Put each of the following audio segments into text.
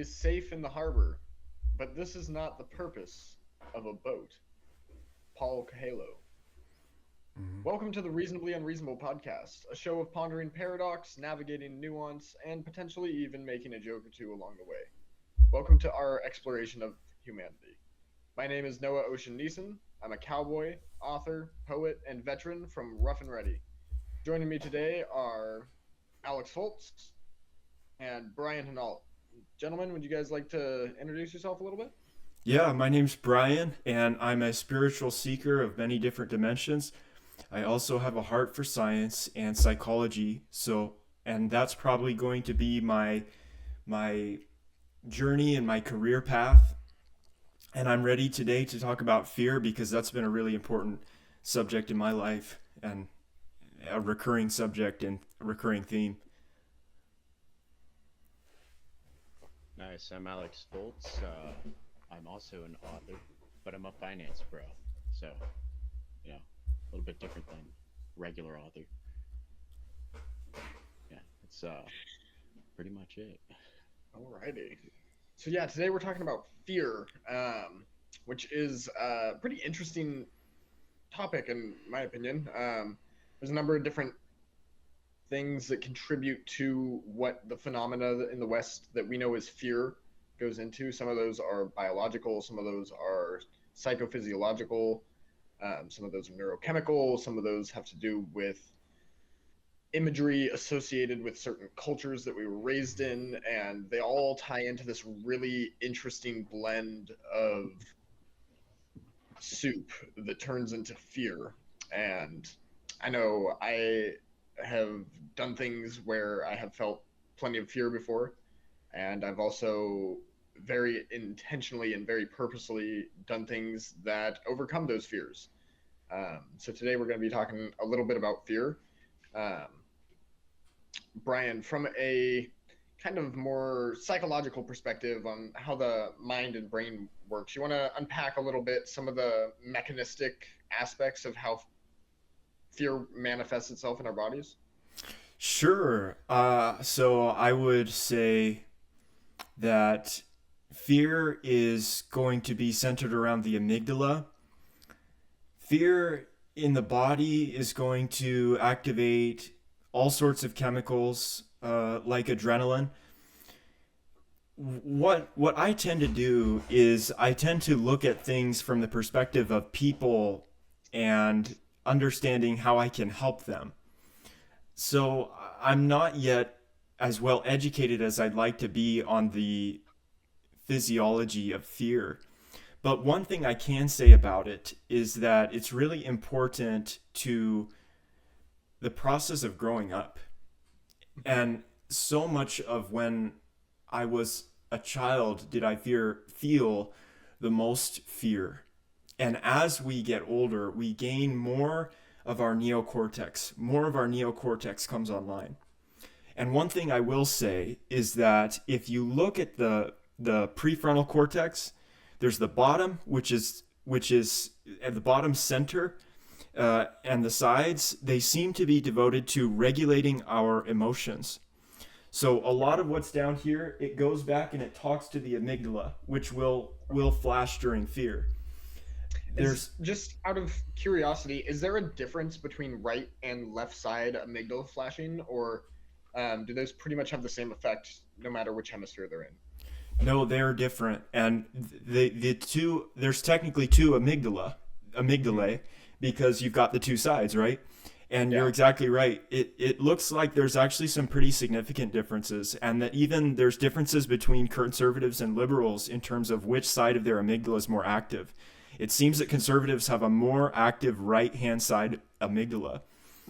is safe in the harbor, but this is not the purpose of a boat. Paul Coelho. Mhm. Welcome to the Reasonably Unreasonable podcast, a show of pondering paradox, navigating nuance, and potentially even making a joke or two along the way. Welcome to our exploration of humanity. My name is Noah Ocean Neeson. I'm a cowboy, author, poet, and veteran from Rough and Ready. Joining me today are Alex Holtz and Brian Hinault. Gentlemen, would you guys like to introduce yourself a little bit? Yeah, my name's Brian, and I'm a spiritual seeker of many different dimensions. I also have a heart for science and psychology, and that's probably going to be my journey and my career path. And I'm ready today to talk about fear because that's been a really important subject in my life and a recurring subject and a recurring theme. Nice. I'm Alex Stoltz. I'm also an author, but I'm a finance bro. So, a little bit different than regular author. Yeah, it's pretty much it. Alrighty. So yeah, today we're talking about fear, which is a pretty interesting topic in my opinion. There's a number of different things that contribute to what the phenomena in the West that we know as fear goes into. Some of those are biological, some of those are psychophysiological, some of those are neurochemical, some of those have to do with imagery associated with certain cultures that we were raised in, and they all tie into this really interesting blend of soup that turns into fear. And I know I have done things where I have felt plenty of fear before, and I've also very intentionally and very purposely done things that overcome those fears. So today we're going to be talking a little bit about fear. Um, Brian, from a kind of more psychological perspective on how the mind and brain works, you want to unpack a little bit some of the mechanistic aspects of how fear manifests itself in our bodies? Sure. So I would say that fear is going to be centered around the amygdala. Fear in the body is going to activate all sorts of chemicals like adrenaline. What I tend to do is I tend to look at things from the perspective of people and understanding how I can help them. So I'm not yet as well educated as I'd like to be on the physiology of fear. But one thing I can say about it is that it's really important to the process of growing up. And so much of when I was a child did I feel the most fear. And as we get older, we gain more of our neocortex. More of our neocortex comes online. And one thing I will say is that if you look at the prefrontal cortex, there's the bottom, which is at the bottom center, and the sides. They seem to be devoted to regulating our emotions. So a lot of what's down here, it goes back and it talks to the amygdala, which will flash during fear. Is There's just out of curiosity, is there a difference between right and left side amygdala flashing, or do those pretty much have the same effect no matter which hemisphere they're in? No, they're different, and the two there's technically two Hmm. amygdalae, because you've got the two sides, right? And you're Yeah. exactly right. It looks like there's actually some pretty significant differences, and that even there's differences between conservatives and liberals in terms of which side of their amygdala is more active. It seems that conservatives have a more active right hand side amygdala,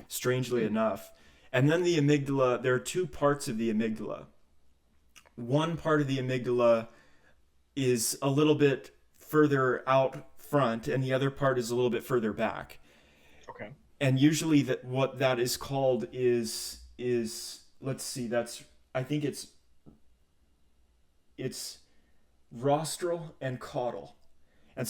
strangely Hmm. enough. And then the amygdala, there are two parts of the amygdala. One part of the amygdala is a little bit further out front and the other part is a little bit further back. Okay. And usually that what that is called is let's see, that's I think it's rostral and caudal. And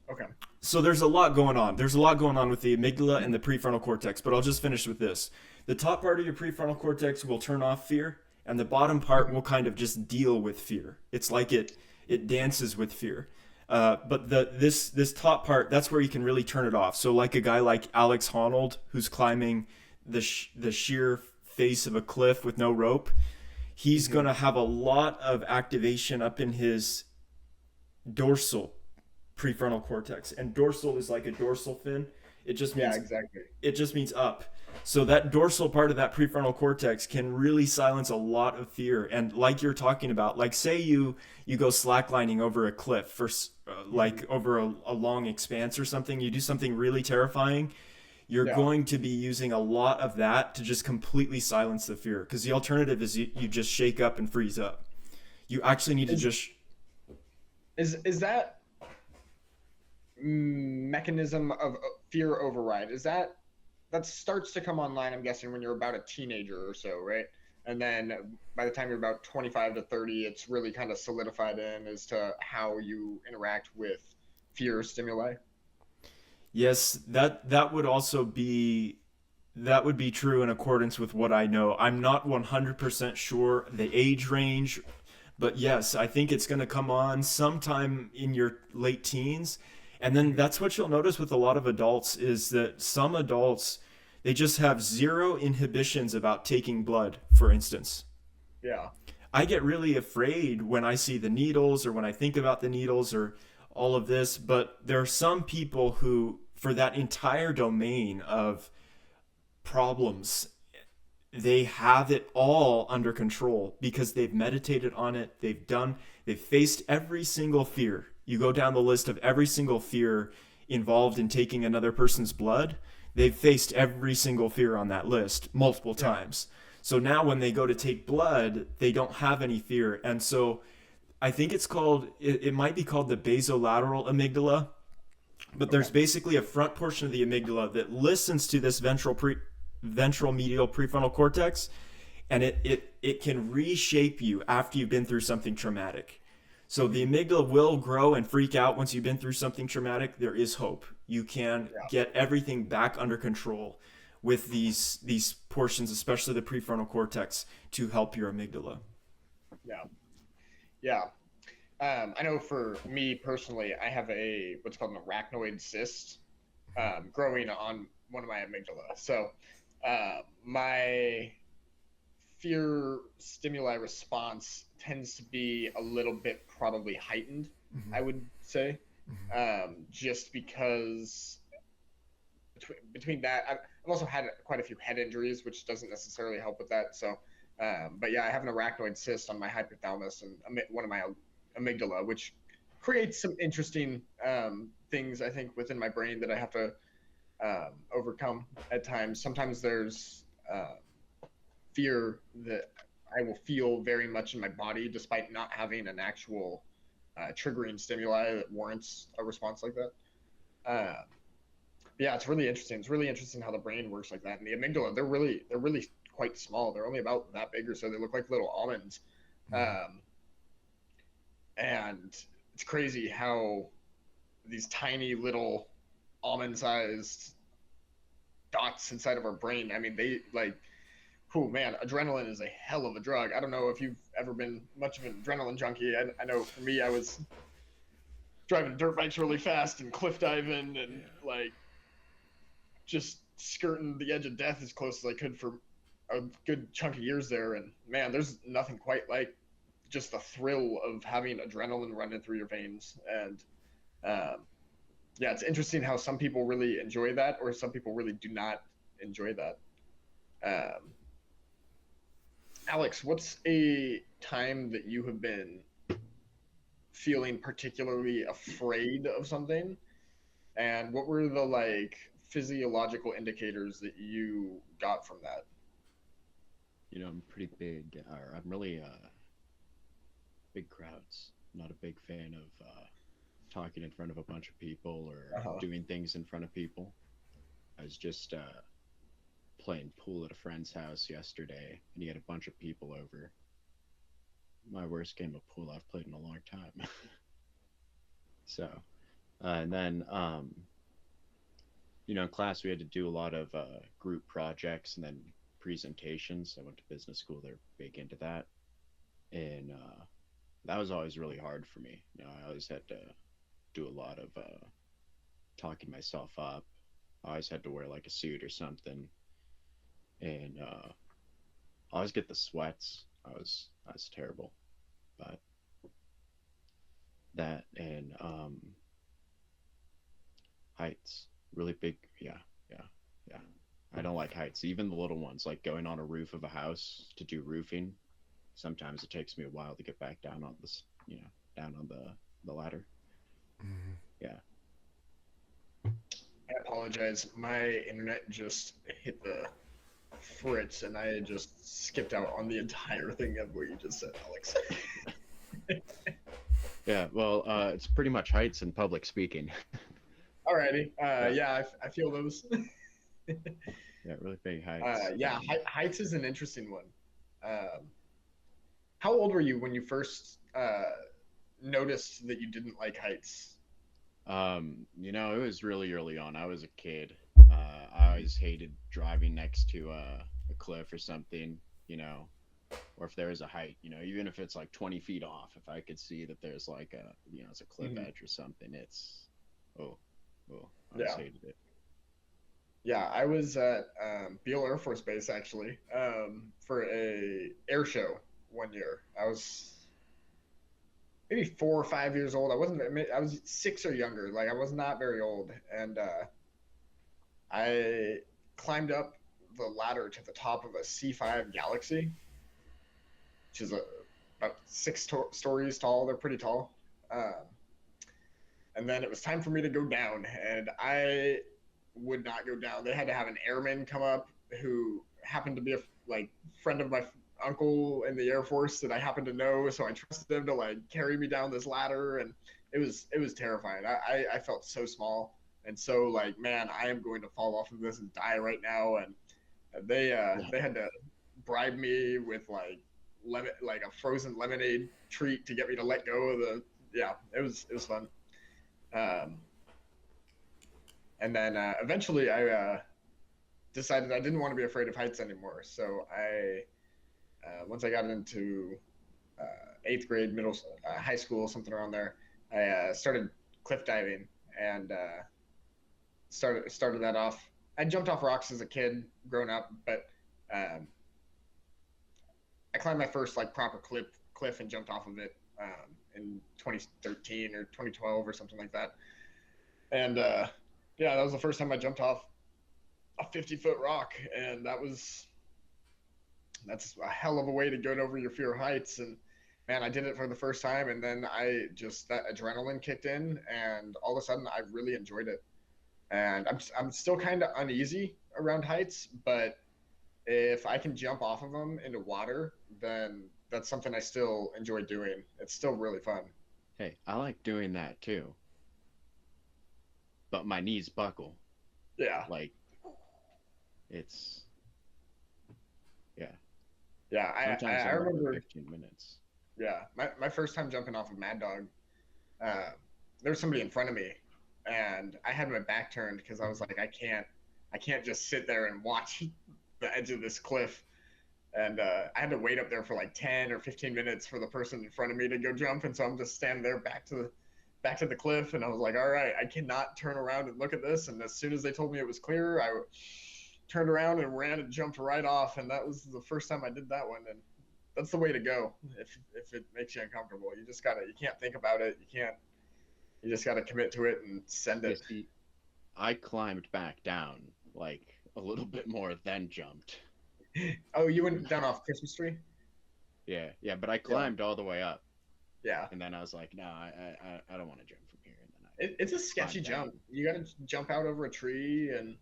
Okay. so there's a lot going on. There's a lot going on with the amygdala and the prefrontal cortex, but I'll just finish with this. The top part of your prefrontal cortex will turn off fear, and the bottom part will kind of just deal with fear. It's like it dances with fear. But this top part, that's where you can really turn it off. So like a guy like Alex Honnold, who's climbing the sheer face of a cliff with no rope, he's Mm-hmm. going to have a lot of activation up in his dorsal prefrontal cortex. And dorsal is like a dorsal fin. It just Yeah, means exactly. it just means up. So that dorsal part of that prefrontal cortex can really silence a lot of fear. And like you're talking about, like say you go slacklining over a cliff for Mm-hmm. like over a long expanse or something, you do something really terrifying, you're Yeah. going to be using a lot of that to just completely silence the fear. Because the alternative is you just shake up and freeze up. You actually need to Is just is that mechanism of fear override? Is that starts to come online, I'm guessing, when you're about a teenager or so, right? And then by the time you're about 25 to 30, it's really kind of solidified in as to how you interact with fear stimuli. yes, that would also be that would be true in accordance with what I know. I'm not 100% sure the age range, but yes, I think it's going to come on sometime in your late teens. And then Hmm. that's what you'll notice with a lot of adults is that some adults they just have zero inhibitions about taking blood, for instance. Yeah. I get really afraid when I see the needles or when I think about the needles or all of this, but there are some people who for that entire domain of problems they have it all under control because they've meditated on it. They've faced every single fear. You go down the list of every single fear involved in taking another person's blood. They've faced every single fear on that list multiple Yeah. times. So now when they go to take blood, they don't have any fear. And so I think it might be called the basolateral amygdala, but Okay. there's basically a front portion of the amygdala that listens to this ventral medial prefrontal cortex, and it can reshape you after you've been through something traumatic. So the Hmm. amygdala will grow and freak out once you've been through something traumatic. There is hope. You can Yeah. get everything back under control with these portions, especially the prefrontal cortex, to help your amygdala. Yeah. Yeah. I know for me personally, I have a what's called an arachnoid cyst growing on one of my amygdala. So my fear stimuli response tends to be a little bit probably heightened, I would say, just because between that, I've also had quite a few head injuries, which doesn't necessarily help with that. So, but yeah, I have an arachnoid cyst on my hypothalamus and one of my amygdala, which creates some interesting things, I think, within my brain that I have to overcome at times. Sometimes there's fear that I will feel very much in my body, despite not having an actual triggering stimuli that warrants a response like that. Uh, yeah, it's really interesting. It's really interesting how the brain works like that. And the amygdala, they're really quite small. They're only about that big or so. They look like little almonds, um, and it's crazy how these tiny little almond-sized dots inside of our brain. I mean, they like, oh man, adrenaline is a hell of a drug. I don't know if you've ever been much of an adrenaline junkie. I know for me, I was driving dirt bikes really fast and cliff diving and like just skirting the edge of death as close as I could for a good chunk of years there. And man, there's nothing quite like just the thrill of having adrenaline running through your veins. And um, yeah, it's interesting how some people really enjoy that, or some people really do not enjoy that. Um, Alex, what's a time that you have been feeling particularly afraid of something, and what were the like physiological indicators that you got from that? I'm pretty big, or I'm really big crowds. I'm not a big fan of talking in front of a bunch of people or Uh-huh. doing things in front of people. I was just playing pool at a friend's house yesterday, and he had a bunch of people over. My worst game of pool I've played in a long time. So, and then, in class we had to do a lot of group projects and then presentations. I went to business school. They're big into that. And that was always really hard for me. I always had to do a lot of talking myself up. I always had to wear like a suit or something. And I always get the sweats. I was terrible. But that and heights, really big. Yeah, yeah, yeah. I don't like heights, even the little ones, like going on a roof of a house to do roofing. Sometimes it takes me a while to get back down on this, down on the ladder. Mhm. Yeah. I apologize. My internet just hit the fritz, and I just skipped out on the entire thing of what you just said, Alex. Yeah. Well, it's pretty much heights and public speaking. Alrighty. Yeah. Yeah, I feel those. Yeah, really big heights. Yeah, heights is an interesting one. Um, how old were you when you first noticed that you didn't like heights? It was really early on. I was a kid. I always hated driving next to a cliff or something, or if there is a height, even if it's like 20 feet off, if I could see that there's like it's a cliff Mhm. edge or something, oh, I Yeah. just hated it. Yeah, I was at Beale Air Force Base actually for a air show one year. I was maybe 4 or 5 years old. I was 6 or younger. Like I was not very old, and I climbed up the ladder to the top of a C5 Galaxy, which is about stories tall. They're pretty tall. Um, and then it was time for me to go down, and I would not go down. They had to have an airman come up who happened to be a like friend of my uncle in the Air Force that I happened to know, so I trusted him to like carry me down this ladder, and it was terrifying. I felt so small and so like, man, I am going to fall off of this and die right now. And they had to bribe me with like a frozen lemonade treat to get me to let go of the. Yeah, it was fun. Um, and then eventually I decided I didn't want to be afraid of heights anymore. So once I got into eighth grade, high school, something around there, I started cliff diving and started that off. I jumped off rocks as a kid, growing up, but um, I climbed my first like proper cliff and jumped off of it in 2013 or 2012 or something like that. And yeah, that was the first time I jumped off a 50-foot rock, and that's a hell of a way to get over your fear of heights. And man, I did it for the first time, and then that adrenaline kicked in, and all of a sudden I really enjoyed it. And I'm still kind of uneasy around heights, but if I can jump off of them into water, then that's something I still enjoy doing. It's still really fun. Hey, I like doing that too, but my knees buckle. Yeah, Like it's yeah. yeah. Sometimes I I'm up for remember. 15 minutes. Yeah, my first time jumping off of Mad Dog, uh, there was somebody in front of me, and I had my back turned because I was like, I can't just sit there and watch the edge of this cliff. And I had to wait up there for like 10 or 15 minutes for the person in front of me to go jump, and so I'm just standing there back to the cliff, and I was like, all right, I cannot turn around and look at this. And as soon as they told me it was clear, I turned around and ran and jumped right off, and that was the first time I did that one. And that's the way to go. If it makes you uncomfortable, you can't think about it. You just gotta commit to it and send You it. see, I climbed back down like a little bit more, then jumped. Oh, you went down off Christmas tree? Yeah, yeah, but I Yeah, climbed all the way up, yeah. and then I was like, no, I don't want to jump from here, and then It's a I sketchy climbed down. jump. You gotta jump out over a tree, and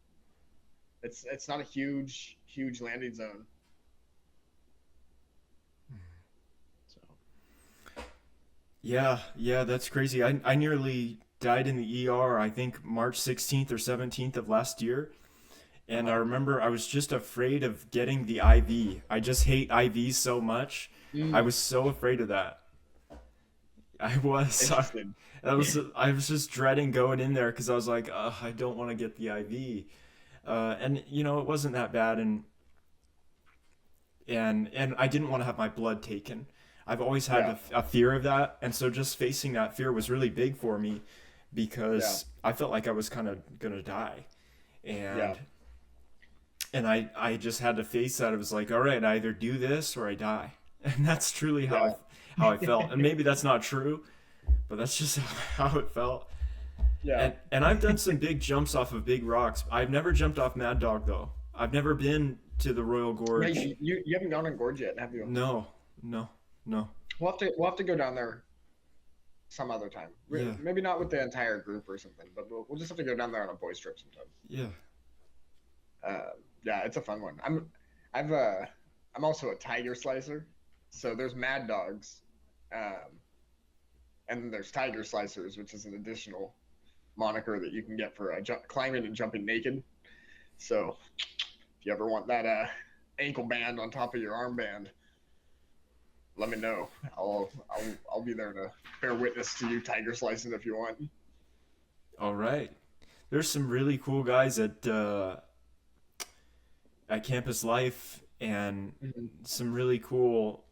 it's not a huge landing zone. So Yeah, that's crazy. I nearly died in the ER, I think March 16th or 17th of last year. And I Uh-huh. remember I was just afraid of getting the IV. I just hate IVs so much. I Mm, was so afraid of that. I was. interesting. I was just dreading going in there because I was like, I don't want to get the IV. And it wasn't that bad. And and I didn't want to have my blood taken. I've always had Yeah. a fear of that, and so just facing that fear was really big for me Yeah. because I felt like I was kind of gonna die, Yeah. and I just had to face that. It was like, all right, I either do this or I die, and that's truly Yeah. how I felt. And maybe that's not true, but that's just how it felt. Yeah. And I've done some big jumps off of big rocks. I've never jumped off Mad Dog though. I've never been to the Royal Yeah, Gorge. you haven't gone on Gorge yet, have you? No, no, no. We'll have to go down there some other time. Yeah, Maybe not with the entire group or something, but we'll just have to go down there on a boys trip sometime. yeah. Yeah, it's a fun one. I'm also a tiger slicer, so there's Mad Dogs, um, and then there's Tiger Slicers, which is an additional moniker that you can get for climbing and jumping naked. So if you ever want that ankle band on top of your armband, let me know. I'll be there to bear witness to you tiger slicing if you want. All right. There's some really cool guys at Campus Life, and Mhm. some really cool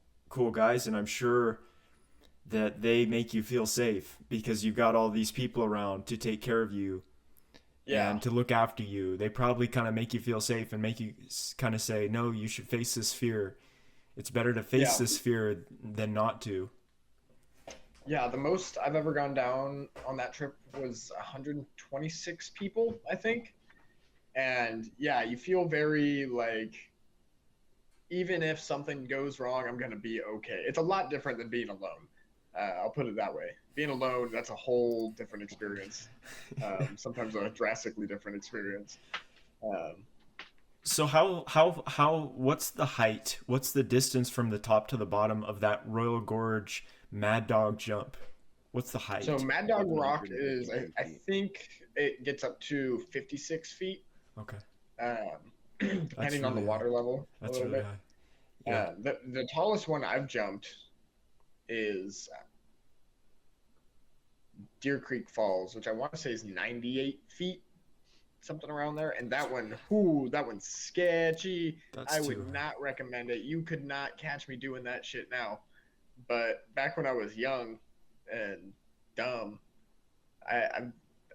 guys, and I'm sure that they make you feel safe because you've got all these people around to take care of you Yeah, and to look after you. They probably kind of make you feel safe and make you kind of say, no, you should face this fear. It's better to face yeah, this fear than not to. yeah. The most I've ever gone down on that trip was 126 people, I think. And yeah, you feel very like even if something goes wrong, I'm gonna be okay. It's a lot different than being alone. I'll put it that way. Being alone, that's a whole different experience. Sometimes a drastically different experience. Um, So what's the height? What's the distance from the top to the bottom of that Royal Gorge Mad Dog jump? What's the so height? Mad Dog Rock is, 752 I feet. think it gets up to 56 feet, Okay. um, That's depending on the really high. water level a That's little really bit. high. Yeah. The tallest one I've jumped is Deer Creek Falls, which I want to say is 98 feet, something around there. And that one, whoo, that one's sketchy. That's I would too high. not recommend it. You could not catch me doing that shit now. But back when I was young and dumb, I, I,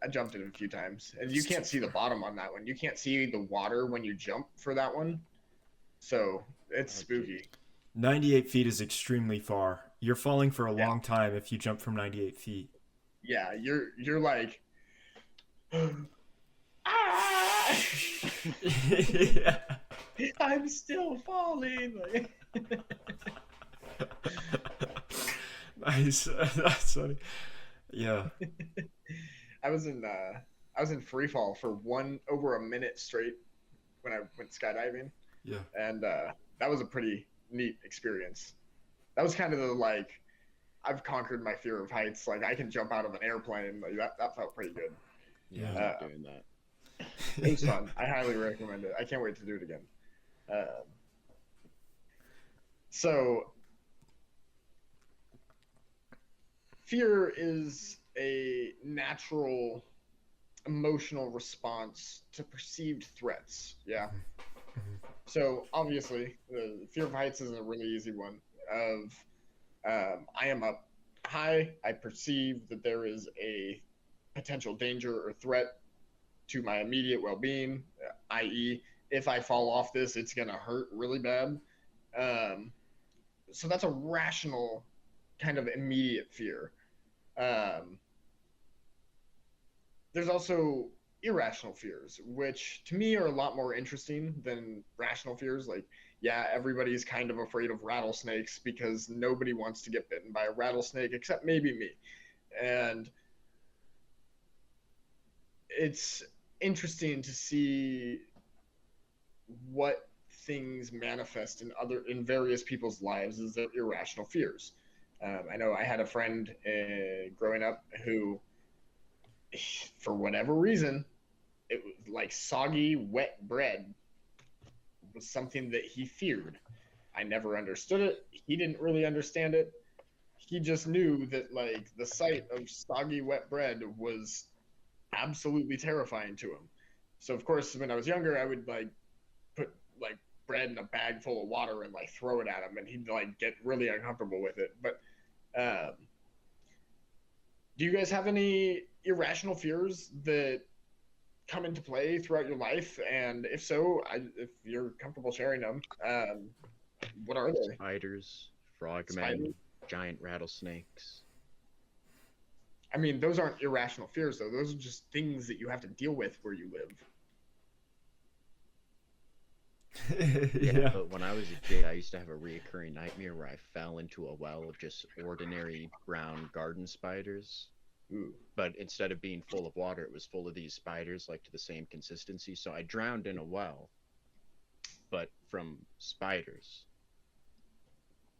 I jumped it a few times. And you It's too can't see the far. bottom on that one. You can't see the water when you jump for that one. So it's Oh, geez. spooky. 98 feet is extremely far. You're falling for a Yeah. long time if you jump from 98 feet. Yeah, you're like ah! Yeah. I'm still falling. Like, Nice. That's funny. Yeah. I was in free fall for over a minute straight when I went skydiving, Yeah. and that was a pretty neat experience. That was kind of the like I've conquered my fear of heights. Like I can jump out of an airplane. Like that felt pretty good. Yeah, Yeah. I like doing that. It was fun. I highly recommend it. I can't wait to do it again. Um, so fear is a natural emotional response to perceived threats. Yeah. So obviously, the fear of heights is a really easy one. Of I am up high. I perceive that there is a potential danger or threat to my immediate well-being, i.e., if I fall off this, it's gonna hurt really bad. Um, so that's a rational kind of immediate fear. Um, there's also irrational fears, which to me are a lot more interesting than rational fears. Like, yeah, everybody's kind of afraid of rattlesnakes because nobody wants to get bitten by a rattlesnake except maybe me. And it's interesting to see what things manifest in various people's lives as their irrational fears. I know I had a friend growing up who, for whatever reason, it was like soggy, wet bread was something that he feared. I never understood it. He didn't really understand it. He just knew that like the sight of soggy, wet bread was absolutely terrifying to him. So of course, when I was younger, I would like put like bread bed in a bag full of water and like throw it at him, and he'd like get really uncomfortable with it. But um, do you guys have any irrational fears that come into play throughout your life? And if so, if you're comfortable sharing them, what are they? Spiders, Spiders? frogmen, giant rattlesnakes. I mean, those aren't irrational fears, though. Those are just things that you have to deal with where you live. Yeah, but when I was a kid, I used to have a reoccurring nightmare where I fell into a well of just ordinary brown garden spiders. Ooh. But instead of being full of water, it was full of these spiders, like to the same consistency. So I drowned in a well, but from spiders.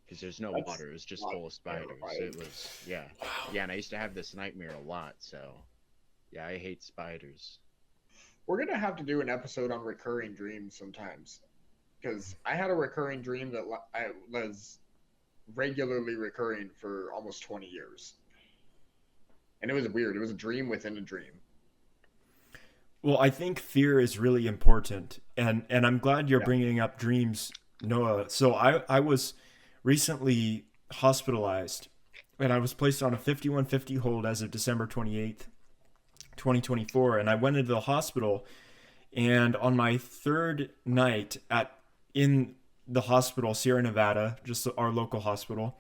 Because there's no That's water, it was just not full of spiders. terrifying. It was, yeah. Yeah, and I used to have this nightmare a lot, so yeah, I hate spiders. We're gonna have to do an episode on recurring dreams sometimes, because I had a recurring dream that I was regularly recurring for almost 20 years, and it was weird. It was a dream within a dream. Well, I think fear is really important, and I'm glad you're Yeah. bringing up dreams, Noah. So I was recently hospitalized, and I was placed on a 5150 hold as of December 28th, 2024, and I went into the hospital, and on my third night in the hospital, Sierra Nevada, just our local hospital,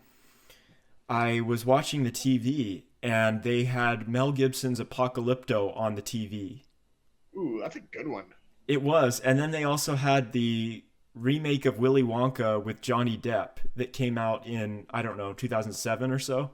I was watching the TV, and they had Mel Gibson's Apocalypto on the TV. Ooh, that's a good one. It was. And then they also had the remake of Willy Wonka with Johnny Depp that came out in, I don't know, 2007 or so.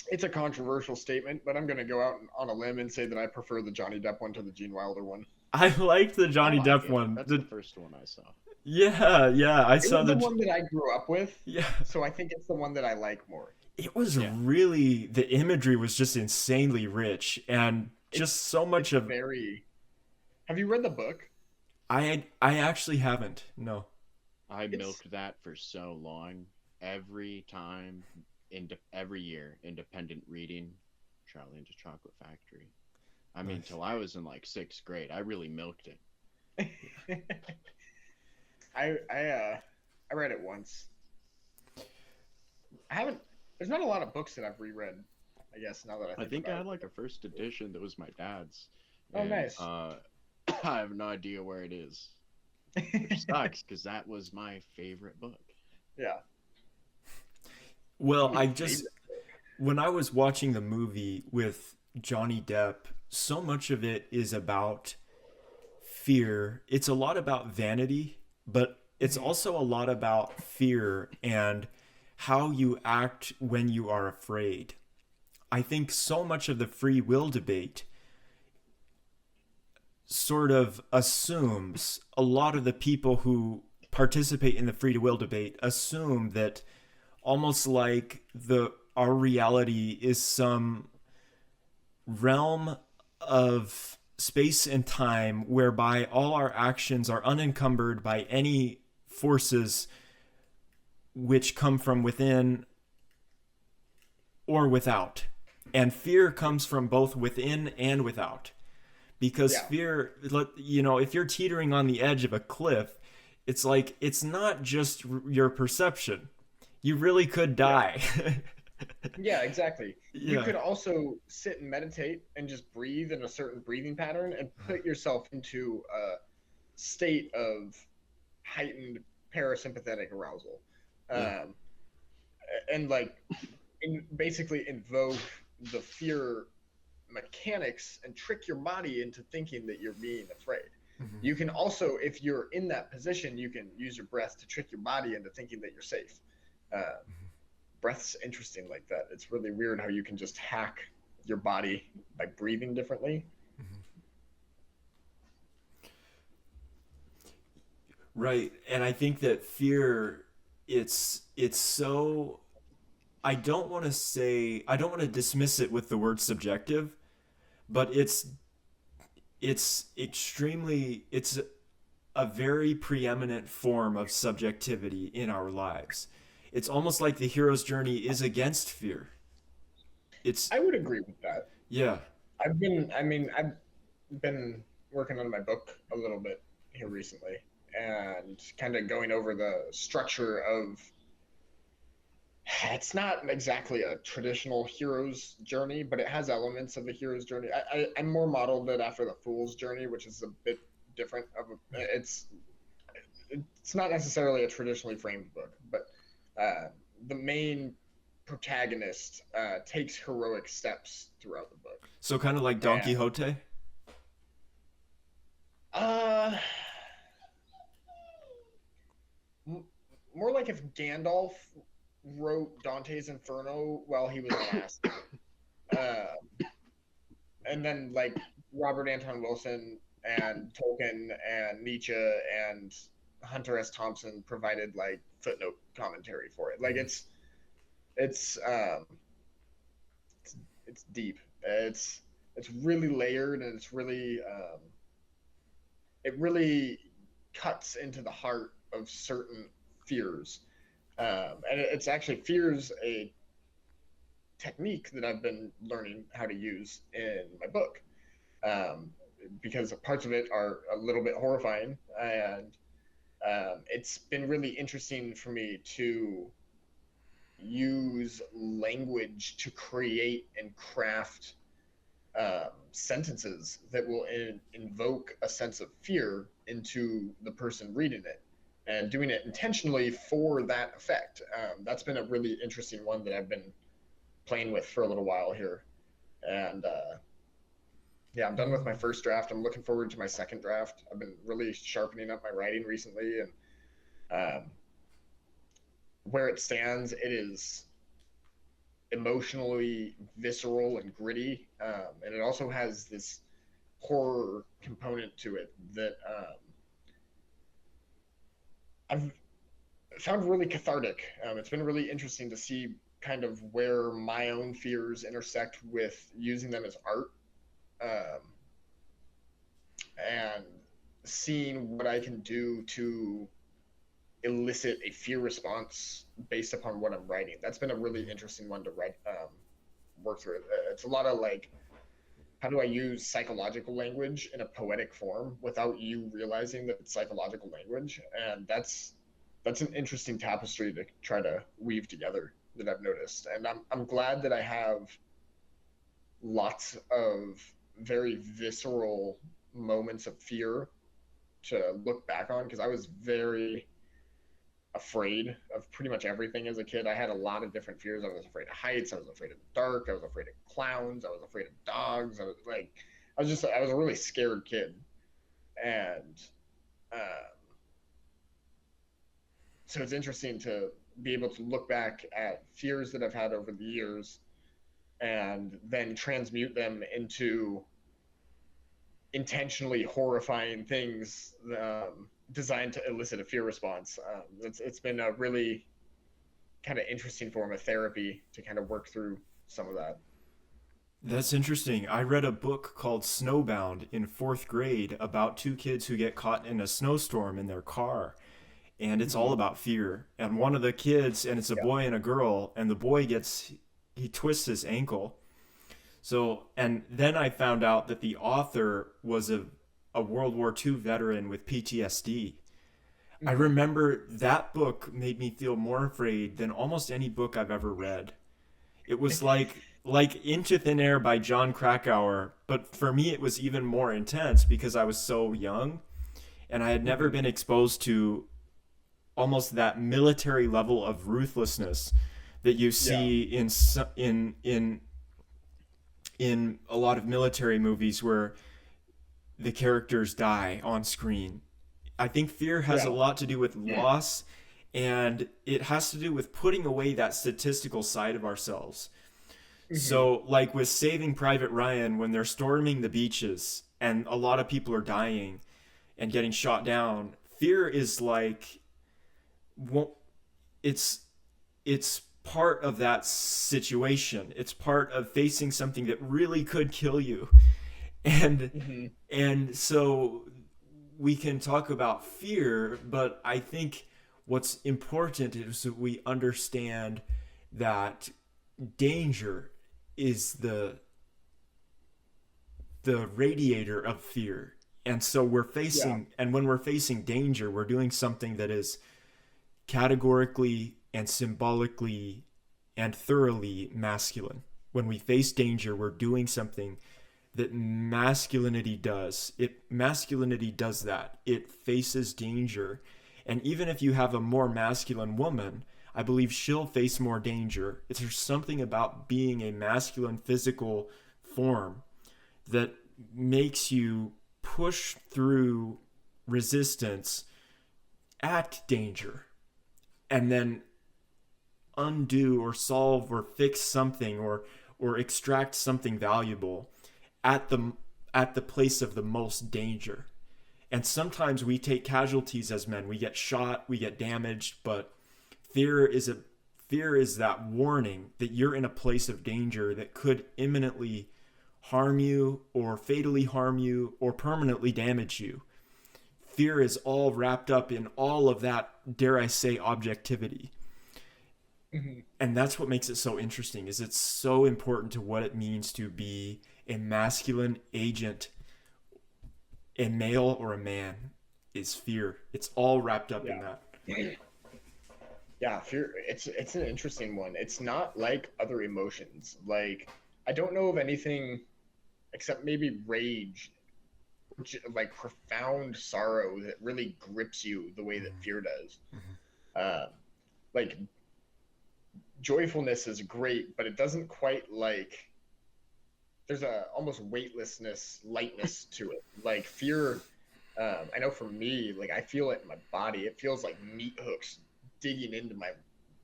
It's a controversial statement, but I'm gonna go out on a limb and say that I prefer the Johnny Depp one to the Gene Wilder one. I liked the Johnny I like Depp it. one. That's the first one I saw. Yeah, I It saw was the one that I grew up with, Yeah, so I think it's the one that I like more. it was Yeah. really, the imagery was just insanely rich, and just so much of Very. Have you read the book? I actually haven't. No. I It's- milked that for so long. Every time, every year, independent reading, Charlie and the Chocolate Factory. I mean, Nice. till I was in like 6th grade, I really milked it. I read it once. I haven't. There's not a lot of books that I've reread. I guess now that I I think think I about had it. like a first edition that was my dad's. Oh, nice. I have no idea where it is, which sucks because that was my favorite book. Yeah. Well, Your I just favorite when I was watching the movie with Johnny Depp, so much of it is about fear. It's a lot about vanity, but it's also a lot about fear and how you act when you are afraid. I think so much of the free will debate sort of assumes a lot of the people who participate in the free will debate assume that almost like the our reality is some realm of space and time whereby all our actions are unencumbered by any forces which come from within or without. And fear comes from both within and without. Because Yeah. fear, if you're teetering on the edge of a cliff, it's like, it's not just your perception. You really could die. Yeah, exactly. You Yeah. could also sit and meditate and just breathe in a certain breathing pattern and put yourself into a state of heightened parasympathetic arousal. Yeah. And like basically invoke the fear mechanics and trick your body into thinking that you're being afraid. Mhm. You can also, if you're in that position, you can use your breath to trick your body into thinking that you're safe. Breath's interesting like that. It's really weird how you can just hack your body by breathing differently. Right. And I think that fear, it's so, I don't want to dismiss it with the word subjective, but it's a very preeminent form of subjectivity in our lives. It's almost like the hero's journey is against fear. It's I would agree with that. yeah. I've been working on my book a little bit here recently. and kind of going over the structure of, it's not exactly a traditional hero's journey, but it has elements of a hero's journey. I more modeled it after the fool's journey, which is a bit different. It's not necessarily a traditionally framed book, but uh, the main protagonist takes heroic steps throughout the book. So kind of like Don And Quixote. uh, more like if Gandalf wrote Dante's Inferno while he was alive. And then like Robert Anton Wilson and Tolkien and Nietzsche and Hunter S. Thompson provided like footnote commentary for it. Like it's um it's deep. It's really layered, and it really cuts into the heart of certain fears. And it's actually fears a technique that I've been learning how to use in my book, um, because parts of it are a little bit horrifying, and it's been really interesting for me to use language to create and craft sentences that will invoke a sense of fear into the person reading it, and doing it intentionally for that effect. That's been a really interesting one that I've been playing with for a little while here. And yeah, I'm done with my first draft. I'm looking forward to my second draft. I've been really sharpening up my writing recently, and um, where it stands, it is emotionally visceral and gritty, and it also has this horror component to it that I've found really cathartic. It's been really interesting to see kind of where my own fears intersect with using them as art, um, and seeing what I can do to elicit a fear response based upon what I'm writing. That's been a really interesting one to write, work through. It's a lot of like, how do I use psychological language in a poetic form without you realizing that it's psychological language? And that's an interesting tapestry to try to weave together that I've noticed. And I'm glad that I have lots of very visceral moments of fear to look back on, because I was very afraid of pretty much everything as a kid. I had a lot of different fears. I was afraid of heights. I was afraid of the dark. I was afraid of clowns. I was afraid of dogs. I was a really scared kid. And um, so it's interesting to be able to look back at fears that I've had over the years and then transmute them into intentionally horrifying things, designed to elicit a fear response. It's been a really kind of interesting form of therapy to kind of work through some of that. That's interesting. I read a book called Snowbound in fourth grade about two kids who get caught in a snowstorm in their car. And it's all Mm-hmm. about fear. And one of the kids, and it's a Yeah. boy and a girl, and the boy he twists his ankle. So, and then I found out that the author was a World War II veteran with PTSD. I Mm-hmm. remember that book made me feel more afraid than almost any book I've ever read. It was like Into Thin Air by John Krakauer, but for me it was even more intense because I was so young and I had never Mm-hmm. been exposed to almost that military level of ruthlessness that you Yeah. see in a lot of military movies where the characters die on screen. I think fear has a Yeah. lot to do with loss, and it has to do with putting away that statistical side of ourselves. Mm-hmm. So, like with Saving Private Ryan, when they're storming the beaches and a lot of people are dying and getting shot down, fear is like, it's it's part of that situation. It's part of facing something that really could kill you. And Mm-hmm. so we can talk about fear, but I think what's important is that we understand that danger is the radiator of fear, And so we're Yeah. facing, and when we're facing danger, we're doing something that is categorically and symbolically and thoroughly masculine. When we face danger, we're doing something that masculinity does that. It faces danger. And even if you have a more masculine woman, I believe she'll face more danger. There's something about being a masculine physical form that makes you push through resistance at danger and then undo or solve or fix something or extract something valuable at the place of the most danger. And sometimes we take casualties as men. We get shot, we get damaged, but fear is a fear is that warning that you're in a place of danger that could imminently harm you or fatally harm you or permanently damage you. Fear is all wrapped up in all of that, dare I say, objectivity. Mhm. And that's what makes it so interesting is it's so important to what it means to be a masculine agent. A male or a man is fear. It's all wrapped up in Yeah. that. Yeah, fear, it's an interesting one. It's not like other emotions. Like I don't know of anything except maybe rage, like profound sorrow that really grips you the way that fear does. Uh, like joyfulness is great, but it doesn't quite like there's a almost weightlessness, lightness to it. Like fear, I know for me, like I feel it in my body. It feels like meat hooks digging into my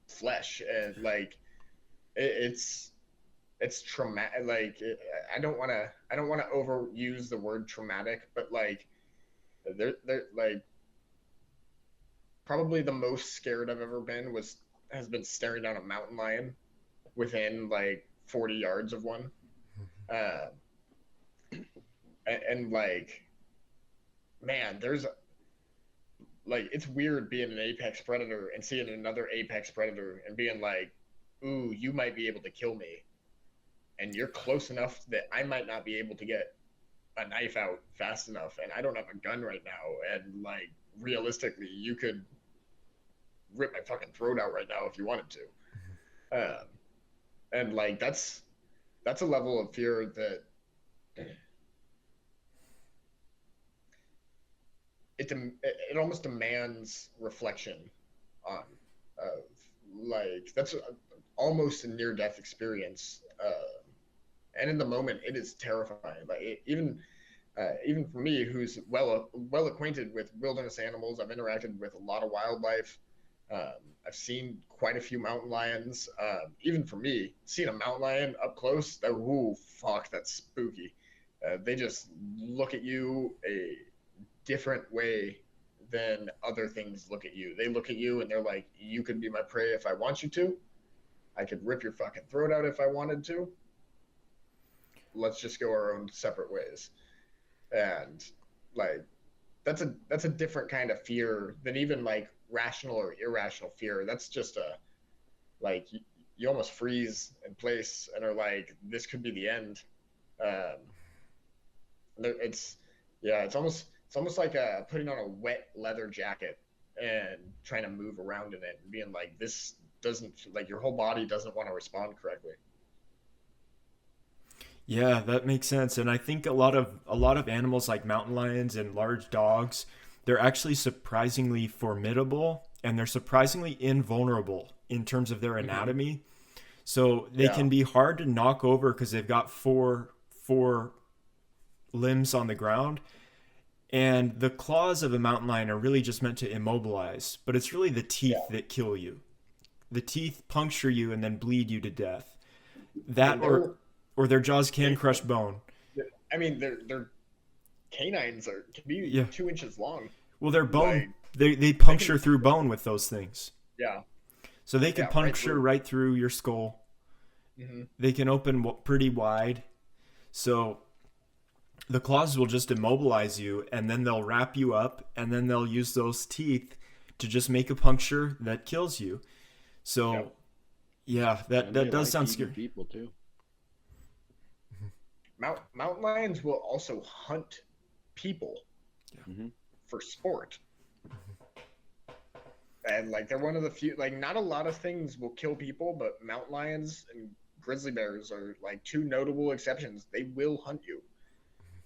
flesh, and like it's traumatic. Like I don't want to overuse the word traumatic, but like they're like probably the most scared I've ever been was has been staring down a mountain lion within like 40 yards of one. Uh, and like, man, there's like, it's weird being an apex predator and seeing another apex predator and being like, ooh, you might be able to kill me. And you're close enough that I might not be able to get a knife out fast enough. And I don't have a gun right now. And like, realistically, you could rip my fucking throat out right now if you wanted to. And like, that's a level of fear that it almost demands reflection on of like that's almost a near death experience and in the moment it is terrifying like even for me who's well acquainted with wilderness animals. I've interacted with a lot of wildlife. I've seen quite a few mountain lions. Even for me, seeing a mountain lion up close, that ooh fuck, that's spooky. They just look at you a different way than other things look at you. They look at you and they're like, you could be my prey if I want you to. I could rip your fucking throat out if I wanted to. Let's just go our own separate ways. And like that's a different kind of fear than even like rational or irrational fear. That's just a like you almost freeze in place and are like, this could be the end. Um, it's yeah, it's almost like putting on a wet leather jacket and trying to move around in it and being like, this doesn't like your whole body doesn't want to respond correctly. Yeah, that makes sense. And I think a lot of animals like mountain lions and large dogs, they're actually surprisingly formidable and they're surprisingly invulnerable in terms of their Mm-hmm. anatomy. So they Yeah, can be hard to knock over because they've got four limbs on the ground. And the claws of a mountain lion are really just meant to immobilize, but it's really the teeth yeah, that kill you. The teeth puncture you and then bleed you to death. That and or their jaws can they crush bone. I mean their canines are can be Yeah. 2 inches long. Well, their bone Like they they puncture can through bone with those things. yeah So they can yeah right puncture through. right through your skull. Mm-hmm. They can open pretty wide. So the claws will just immobilize you and then they'll wrap you up and then they'll use those teeth to just make a puncture that kills you. So Yep. yeah, that And they that does like sound eating scary. people too. Mountain lions will also hunt people. Mm-hmm. for sport. And like they're one of the few, like not a lot of things will kill people, but mountain lions and grizzly bears are like two notable exceptions. They will hunt you.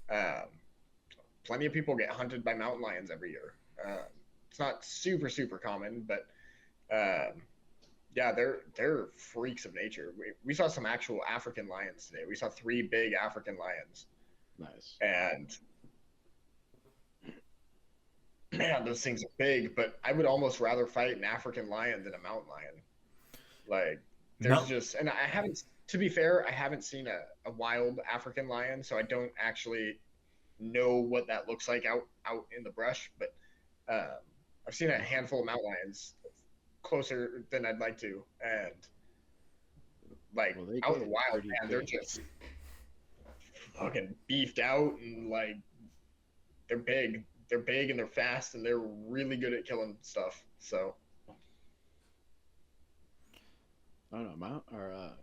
Um, Plenty of people get hunted by mountain lions every year. It's not super common, but um, yeah, they're freaks of nature. We saw some actual African lions today. We saw three big African lions, Nice. and man, those things are big. But I would almost rather fight an African lion than a mountain lion. Like there's Mount just, and I haven't. To be fair, I haven't seen a wild African lion, so I don't actually know what that looks like out in the brush. But um, I've seen a handful of mountain lions closer than I'd like to, and like Well, they out in the get wild, pretty man, they're big. just fucking beefed out and like they're big. They're big and they're fast and they're really good at killing stuff. So I don't know.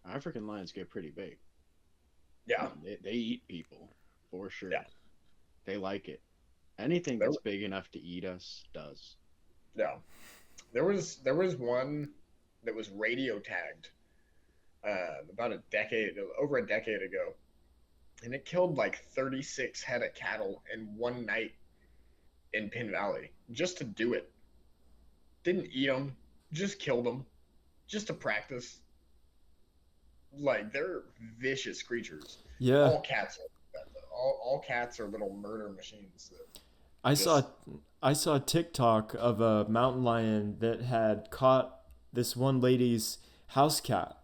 African lions get pretty big. yeah, They eat people for sure. yeah, They like it. Anything there, that's big enough to eat us does. yeah. There was one that was radio tagged about over a decade ago, and it killed like 36 head of cattle in one night in Pin Valley just to do it. Didn't eat them, just killed them, just to practice. Like they're vicious creatures. Yeah, All cats are all cats are little murder machines that I saw just I saw a TikTok of a mountain lion that had caught this one lady's house cat,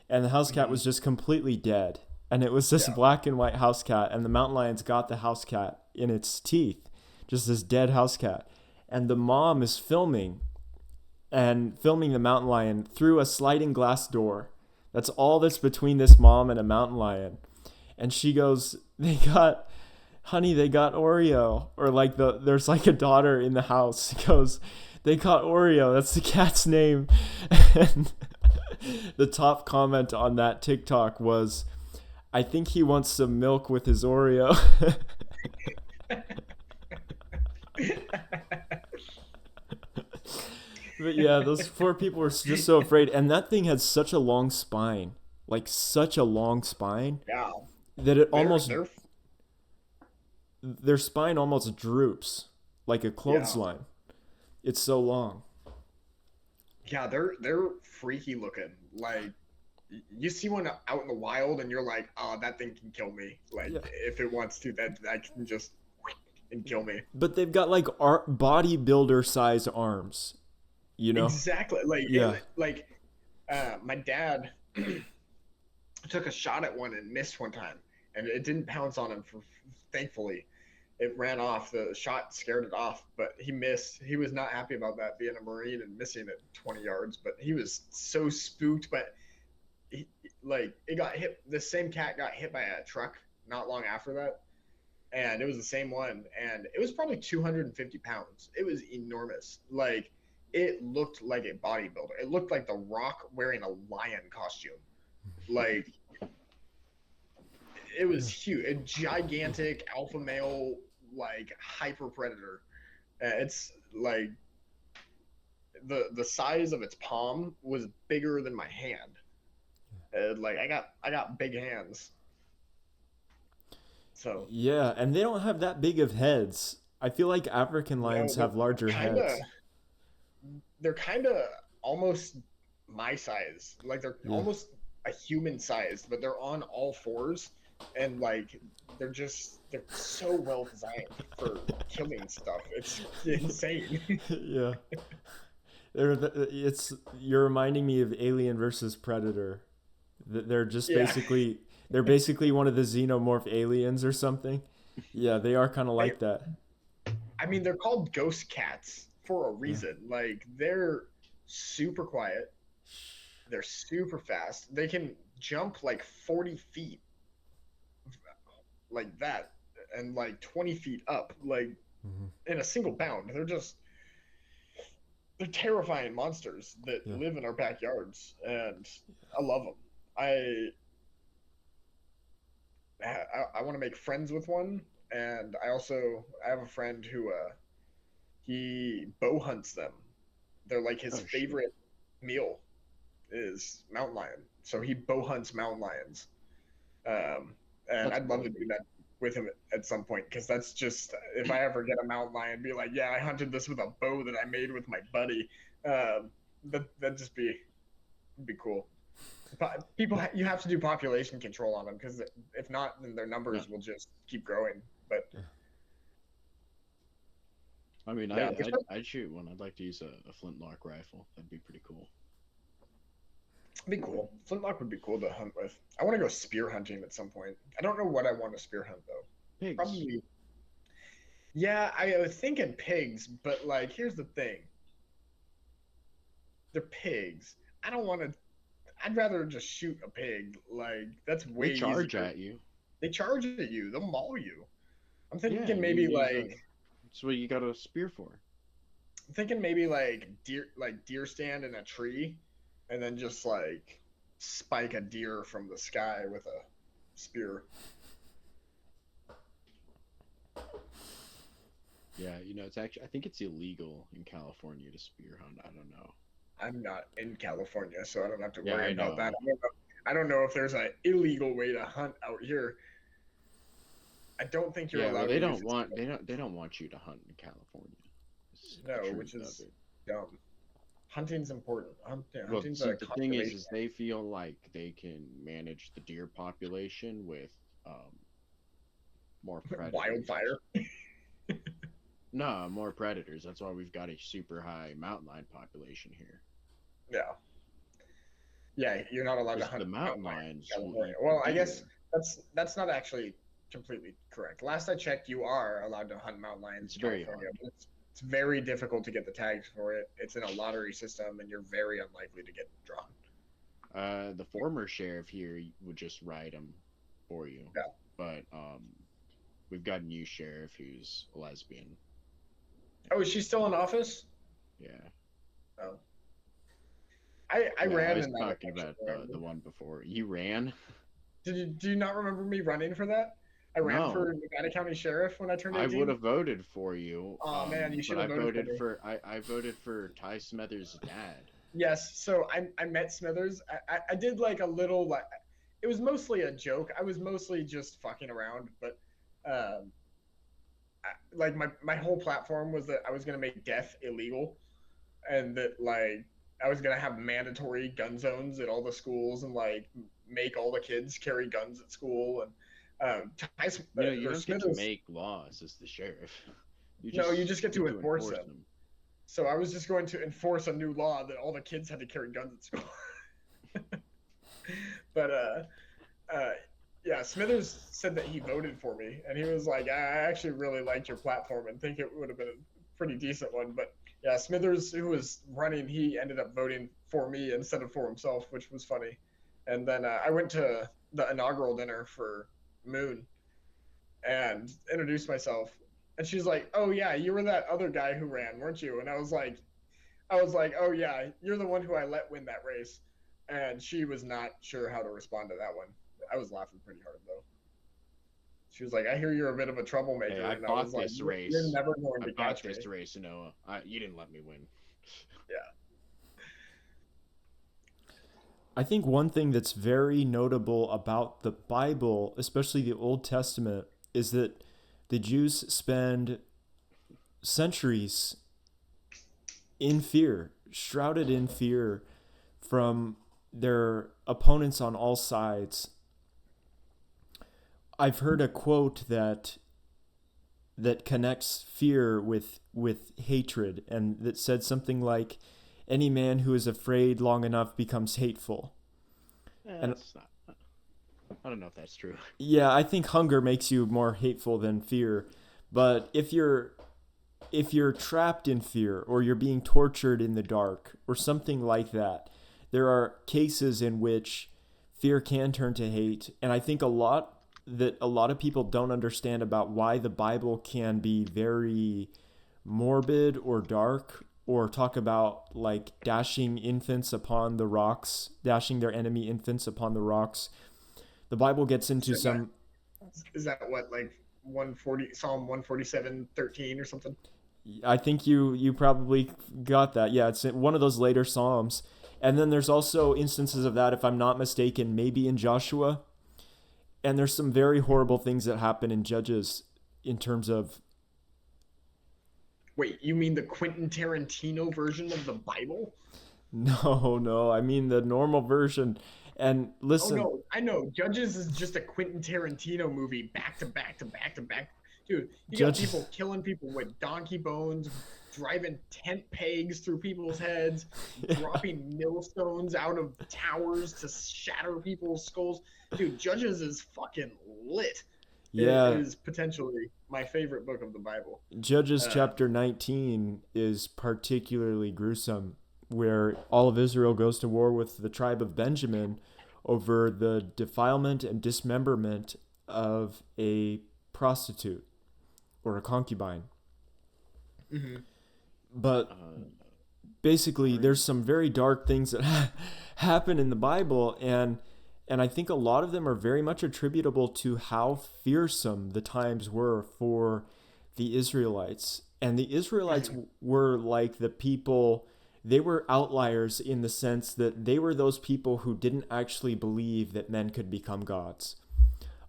and the house cat mhm, was just completely dead. And it was this yeah. black and white house cat, and the mountain lion's got the house cat in its teeth, just this dead house cat. And the mom is filming the mountain lion through a sliding glass door. That's all that's between this mom and a mountain lion. And she goes, honey, they got Oreo. Or like there's like a daughter in the house. She goes, they caught Oreo. That's the cat's name. And the top comment on that TikTok was, I think he wants some milk with his Oreo. But yeah, those poor people were just so afraid. And that thing had such a long spine, like such a long spine, Yeah, that it almost, they're their spine almost droops like a yeah, clothesline. It's so long. yeah, they're freaky looking. Like you see one out in the wild and you're like, oh, that thing can kill me. Like Yeah. if it wants to, that can just and kill me. But they've got like bodybuilder size arms, you know? Exactly. Like Yeah. my dad took a shot at one and missed one time, and it didn't pounce on him. Thankfully, it ran off. The shot scared it off, but he missed. He was not happy about that, being a Marine and missing at 20 yards. But he was so spooked. But he, like it got hit. The same cat got hit by a truck not long after that, and it was the same one, and it was probably 250 pounds. It was enormous. Like it looked like a bodybuilder. It looked like The Rock wearing a lion costume. Like it was huge, a gigantic alpha male, like hyper predator. It's like the size of its palm was bigger than my hand. Like I got big hands, so Yeah, and they don't have that big of heads. I feel like African no, lions have larger kind of heads. they're kind of almost my size. Like they're Yeah. almost a human size, but they're on all fours, and like they're so well designed for killing stuff. It's insane. Yeah. You're reminding me of Alien versus Predator. They're just Yeah, basically one of the xenomorph aliens or something. Yeah, they are kind of they. like that. I mean, they're called ghost cats for a Yeah. reason. Like they're super quiet. They're super fast. They can jump like 40 feet like that, and like 20 feet up, like Hmm. in a single bound. They're terrifying monsters that Yeah. live in our backyards, and I love them. I I want to make friends with one, and I have a friend who he bow hunts them. They're like his Oh shit. favorite meal is mountain lion. So he bow hunts mountain lions. Um, and That's I'd love cool. to do that with him at some point because that's just if I ever get a mountain lion, be like, yeah, I hunted this with a bow that I made with my buddy. That'd just be cool. People, you have to do population control on them because if not, then their No. numbers will just keep growing. But I mean, yeah, I'd shoot one. I'd like to use a flintlock rifle. That'd be pretty cool. it'd be cool. Flintlock would be cool to hunt with. I want to go spear hunting at some point. I don't know what I want to spear hunt though. Pigs. Probably. Yeah, I was thinking pigs, but like, here's the thing. They're pigs. I don't want to. I'd rather just shoot a pig. Like that's They way charge easier. at you. They charge at you. They'll maul you. I'm Yeah, thinking you maybe use a. like That's what you got a spear for. I'm thinking maybe like deer stand in a tree, and then just like spike a deer from the sky with a spear. Yeah, it's actually I think it's illegal in California to spear hunt. I don't know. I'm not in California, so I don't have to Yeah, worry I about that. know. I don't know if there's an illegal way to hunt out here. I don't think you're Yeah, well allowed they to use don't it. want they don't want you to hunt in California. It's the No, truth which of is it. dumb. Hunting's important. Well, Hunting's see, a the thing conservation. is they feel like they can manage the deer population with um, more predators. Wildfire. No, more predators. That's why we've got a super high mountain lion population here. Yeah. Yeah, you're not allowed to Because hunt the mountain mountain lions lions in will California. eat Well, the I guess deer. that's not actually completely correct. Last I checked, you are allowed to hunt mountain lions It's in very California, hard. but it's very difficult to get the tags for it. It's in a lottery system, and you're very unlikely to get drawn. The former sheriff here would just ride them for you, Yeah. but we've got a new sheriff who's a lesbian. Oh, is she still in office? Yeah, Oh, I no, I ran was in that talking election. about Remember? the one before. You ran? Do you not remember me running for that? I ran for No, Nevada County Sheriff when I turned I would 18. have voted for you. Oh man, you But should have voted for me. I voted for Ty Smithers' dad. Yes, so I met Smithers. I did like a little like it was mostly a joke. I was mostly just fucking around, but um, like my whole platform was that I was gonna make death illegal, and that like I was gonna have mandatory gun zones at all the schools and like make all the kids carry guns at school and You or don't get to Smithers. make laws as the sheriff. No, you just get to enforce them. them. So I was just going to enforce a new law that all the kids had to carry guns at school. But uh, yeah, Smithers said that he voted for me, and he was like, "I actually really liked your platform and think it would have been a pretty decent one." But yeah, Smithers, who was running, he ended up voting for me instead of for himself, which was funny. And then I went to the inaugural dinner for Moon and introduced myself, and she's like, "Oh yeah, you were that other guy who ran, weren't you?" And I was like, "Oh yeah, you're the one who I let win that race." And she was not sure how to respond to that one. I was laughing pretty hard though. She was like, "I hear you're a bit of a troublemaker," Hey, I and I bought was like, this "You're race. never going I to bought catch me." this race, Noah. You didn't let me win. Yeah. I think one thing that's very notable about the Bible, especially the Old Testament, is that the Jews spend centuries in fear, shrouded in fear from their opponents on all sides. I've heard a quote that connects fear with hatred, and that said something like, any man who is afraid long enough becomes hateful. And That's not. I don't know if that's true. yeah, I think hunger makes you more hateful than fear. But if you're trapped in fear, or you're being tortured in the dark or something like that, there are cases in which fear can turn to hate. And I think a lot of people don't understand about why the Bible can be very morbid or dark, or talk about like dashing their enemy infants upon the rocks. The Bible gets into Is that, some. is that what like Psalm 147:13 or something. I think you probably got that. Yeah, it's one of those later psalms. And then there's also instances of that, if I'm not mistaken, maybe in Joshua. And there's some very horrible things that happen in Judges in terms of Wait, you mean the Quentin Tarantino version of the Bible? no, I mean the normal version. And Oh listen, no, I know. Judges is just a Quentin Tarantino movie back to back to back to back. Dude, you got Judges. people killing people with donkey bones, driving tent pegs through people's heads, dropping millstones out of towers to shatter people's skulls. Dude, Judges is fucking lit. It Yeah, is potentially my favorite book of the Bible. Judges Um, chapter 19 is particularly gruesome, where all of Israel goes to war with the tribe of Benjamin over the defilement and dismemberment of a prostitute or a concubine. mhm. But Uh, basically, Right. there's some very dark things that happen in the Bible, and I think a lot of them are very much attributable to how fearsome the times were for the Israelites. And the Israelites Mhm. were like the people, they were outliers in the sense that they were those people who didn't actually believe that men could become gods.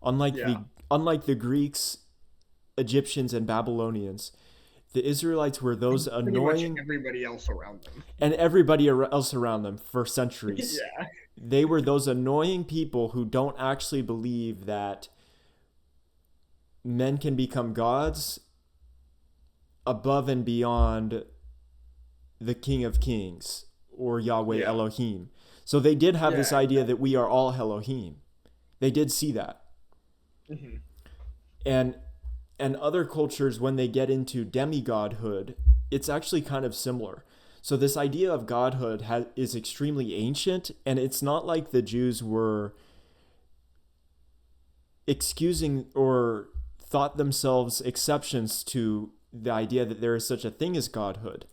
Unlike the Yeah. unlike the Greeks, Egyptians, and Babylonians, the Israelites were those Pretty much annoying, everybody else around them. and everybody else around them for centuries. Yeah. They were those annoying people who don't actually believe that men can become gods above and beyond the King of Kings or Yahweh Yeah. Elohim. So they did have Yeah. this idea that we are all Elohim. They did see that. Mhm. And other cultures, when they get into demigodhood, it's actually kind of similar. So this idea of godhood is extremely ancient, and it's not like the Jews were excusing or thought themselves exceptions to the idea that there is such a thing as godhood.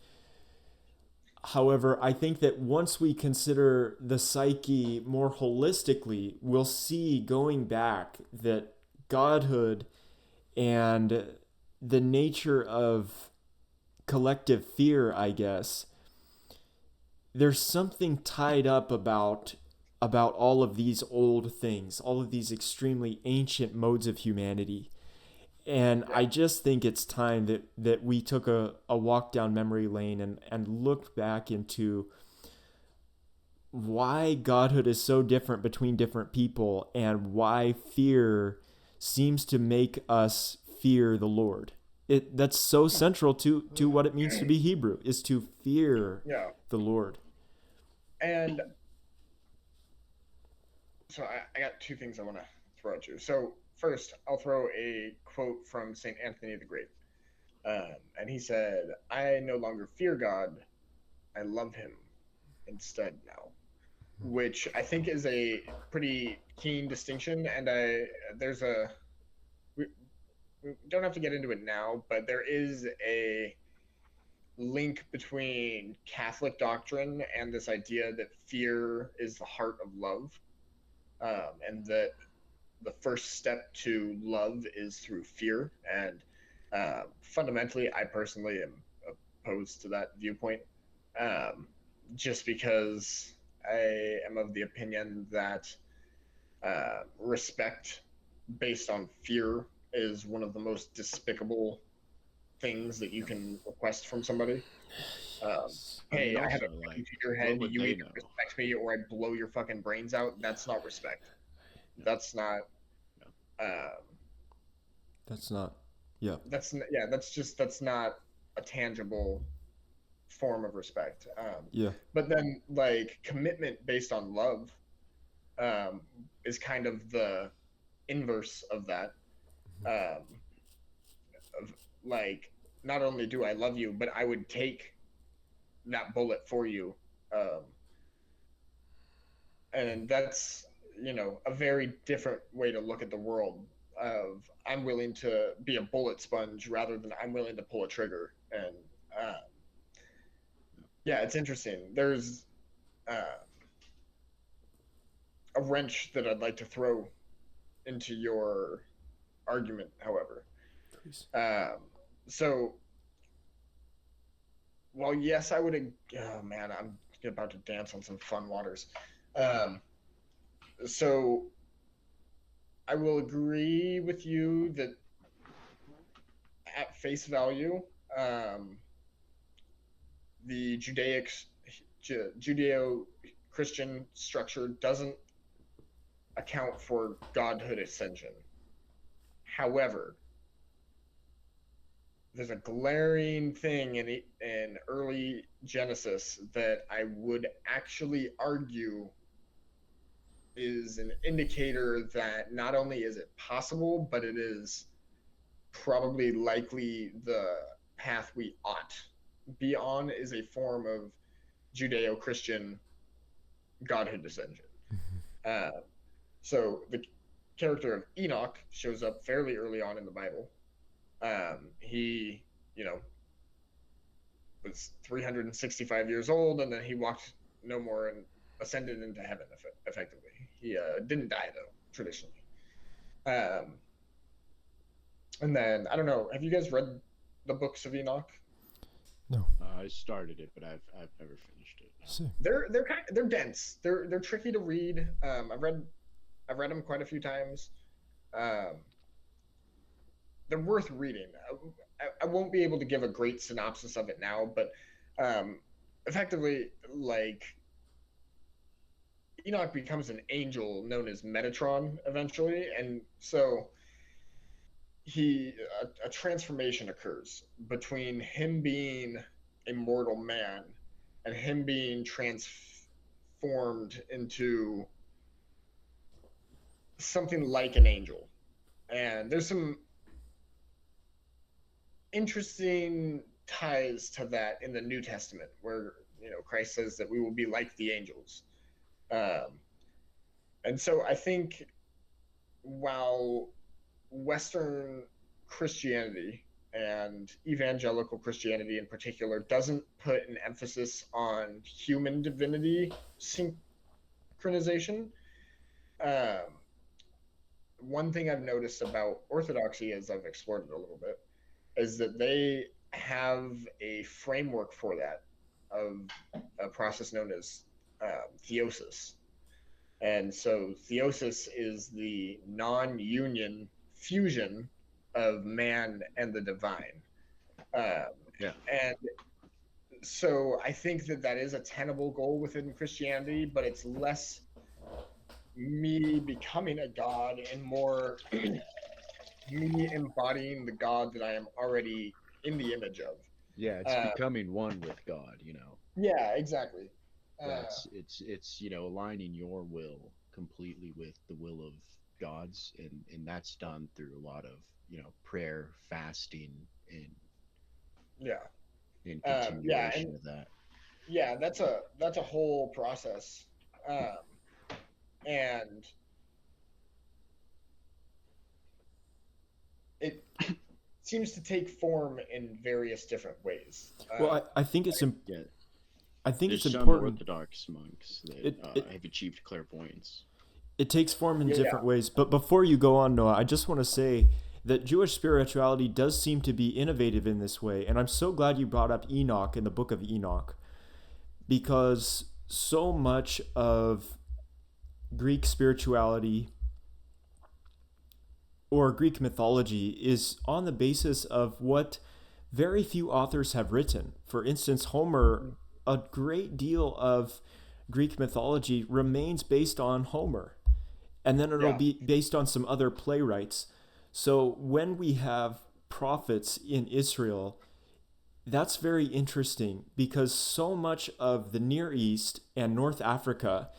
However, I think that once we consider the psyche more holistically, we'll see going back that godhood and the nature of collective fear, I guess, there's something tied up about all of these old things, all of these extremely ancient modes of humanity. And Yeah. I just think it's time that we took a walk down memory lane and looked back into why godhood is so different between different people and why fear seems to make us fear the Lord. That's so central to what it means to be Hebrew, is to fear Yeah. the Lord. And so I got two things I want to throw at you. So first, I'll throw a quote from Saint Anthony the Great, and he said, "I no longer fear God; I love Him instead now," which I think is a pretty keen distinction. And there's a we, we don't have to get into it now, but there is a link between Catholic doctrine and this idea that fear is the heart of love, and that the first step to love is through fear. And fundamentally, I personally am opposed to that viewpoint, um, just because I am of the opinion that respect based on fear is one of the most despicable things that you can request from somebody. Um, I mean, hey, I have a also, gun like, to your what head. would You they either know? respect me or I blow your fucking brains out. That's not respect. No, That's not. no. Um, That's not. Yeah. yeah. That's not a tangible form of respect. Yeah. But then like commitment based on love um, is kind of the inverse of that. Um, of like not only do I love you, but I would take that bullet for you. Um, and that's a very different way to look at the world. Of I'm willing to be a bullet sponge rather than I'm willing to pull a trigger. And uh, yeah, it's interesting. There's uh, a wrench that I'd like to throw into your argument, however. Please. So, well, yes, I would. Oh man, I'm about to dance on some fun waters. Um, so I will agree with you that at face value, um, the Judeo-Christian structure doesn't account for godhood ascension. However, there's a glaring thing in early Genesis that I would actually argue is an indicator that not only is it possible, but it is probably likely the path we ought be on is a form of Judeo-Christian godhood ascension. Uh, so the character of Enoch shows up fairly early on in the Bible. He, was 365 years old, and then he walked no more and ascended into heaven. Effectively, he didn't die though traditionally. Um, and then I don't know. Have you guys read the books of Enoch? No. I started it, but I've never finished it. See. They're dense. They're tricky to read. I've read them quite a few times. They're worth reading. I won't be able to give a great synopsis of it now, but effectively, like, Enoch becomes an angel known as Metatron eventually, and so a transformation occurs between him being a mortal man and him being transformed into something like an angel. And there's some interesting ties to that in the New Testament, where Christ says that we will be like the angels. And so I think while Western Christianity and evangelical Christianity in particular doesn't put an emphasis on human divinity synchronization, one thing I've noticed about Orthodoxy, as I've explored it a little bit, is that they have a framework for that, of a process known as theosis. And so theosis is the non-union fusion of man and the divine. And so I think that is a tenable goal within Christianity, but it's less me becoming a god and more me embodying the God that I am already in the image of. Yeah, it's becoming one with God, Yeah, exactly. It's aligning your will completely with the will of God's, and that's done through a lot of prayer, fasting, and continuation of that. Yeah, that's a whole process, and it seems to take form in various different ways. Well, I think it's I think There's it's some important. Orthodox monks that have achieved clairvoyance. It takes form in different ways. But before you go on, Noah, I just want to say that Jewish spirituality does seem to be innovative in this way. And I'm so glad you brought up Enoch in the book of Enoch, because so much of Greek spirituality or Greek mythology is on the basis of what very few authors have written. For instance, Homer, a great deal of Greek mythology remains based on Homer, and then it'll be based on some other playwrights. So when we have prophets in Israel, that's very interesting, because so much of the Near East and North Africa,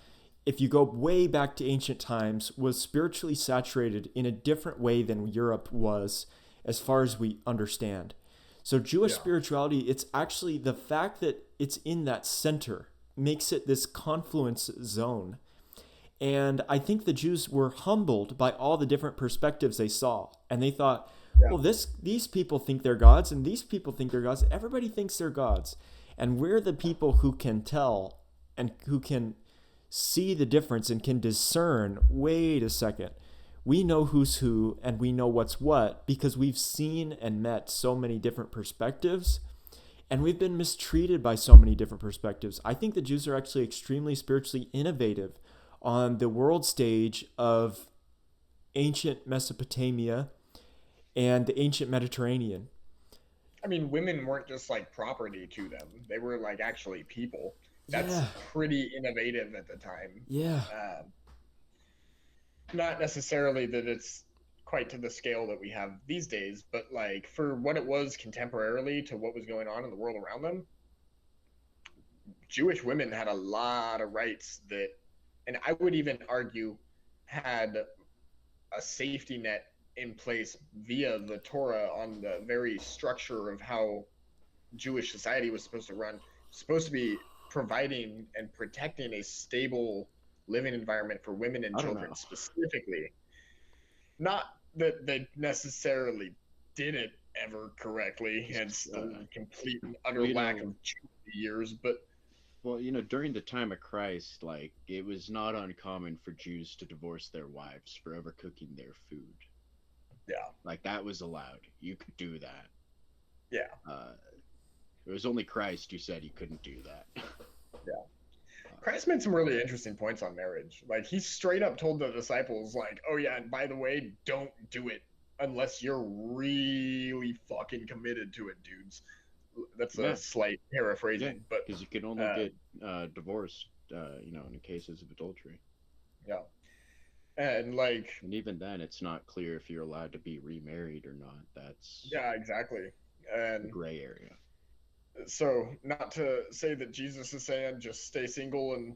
if you go way back to ancient times, was spiritually saturated in a different way than Europe was, as far as we understand. So Jewish spirituality, it's actually the fact that it's in that center makes it this confluence zone. And I think the Jews were humbled by all the different perspectives they saw. And they thought, well, these people think they're gods, and these people think they're gods. Everybody thinks they're gods. And we're the people who can tell and who can see the difference and can discern, wait a second, We know who's who and we know what's what because we've seen and met so many different perspectives, and we've been mistreated by so many different perspectives. I think the Jews are actually extremely spiritually innovative on the world stage of ancient Mesopotamia and the ancient Mediterranean. I mean, women weren't just like property to them; they were like actually people. That's Yeah, pretty innovative at the time. yeah, Um, Not necessarily that it's quite to the scale that we have these days, but like for what it was contemporarily to what was going on in the world around them, Jewish women had a lot of rights that, and I would even argue, had a safety net in place via the Torah on the very structure of how Jewish society was supposed to run, supposed to be providing and protecting a stable living environment for women and I don't children know. specifically. Not that they necessarily did it ever correctly, and Just, still complete and utter well, lack of years, but during the time of Christ, like it was not uncommon for Jews to divorce their wives for overcooking their food. yeah, Like that was allowed. You could do that. yeah, Uh, it was only Christ who said you couldn't do that. yeah. Christ made some really interesting points on marriage. Like he straight up told the disciples, like, "Oh yeah, and by the way, don't do it unless you're really fucking committed to it, dudes." That's a Yeah, slight yeah, paraphrasing, but because you can only uh, get divorced, in cases of adultery. yeah, and like, And even then, it's not clear if you're allowed to be remarried or not. That's yeah, exactly. the And gray area. so, not to say that Jesus is saying just stay single and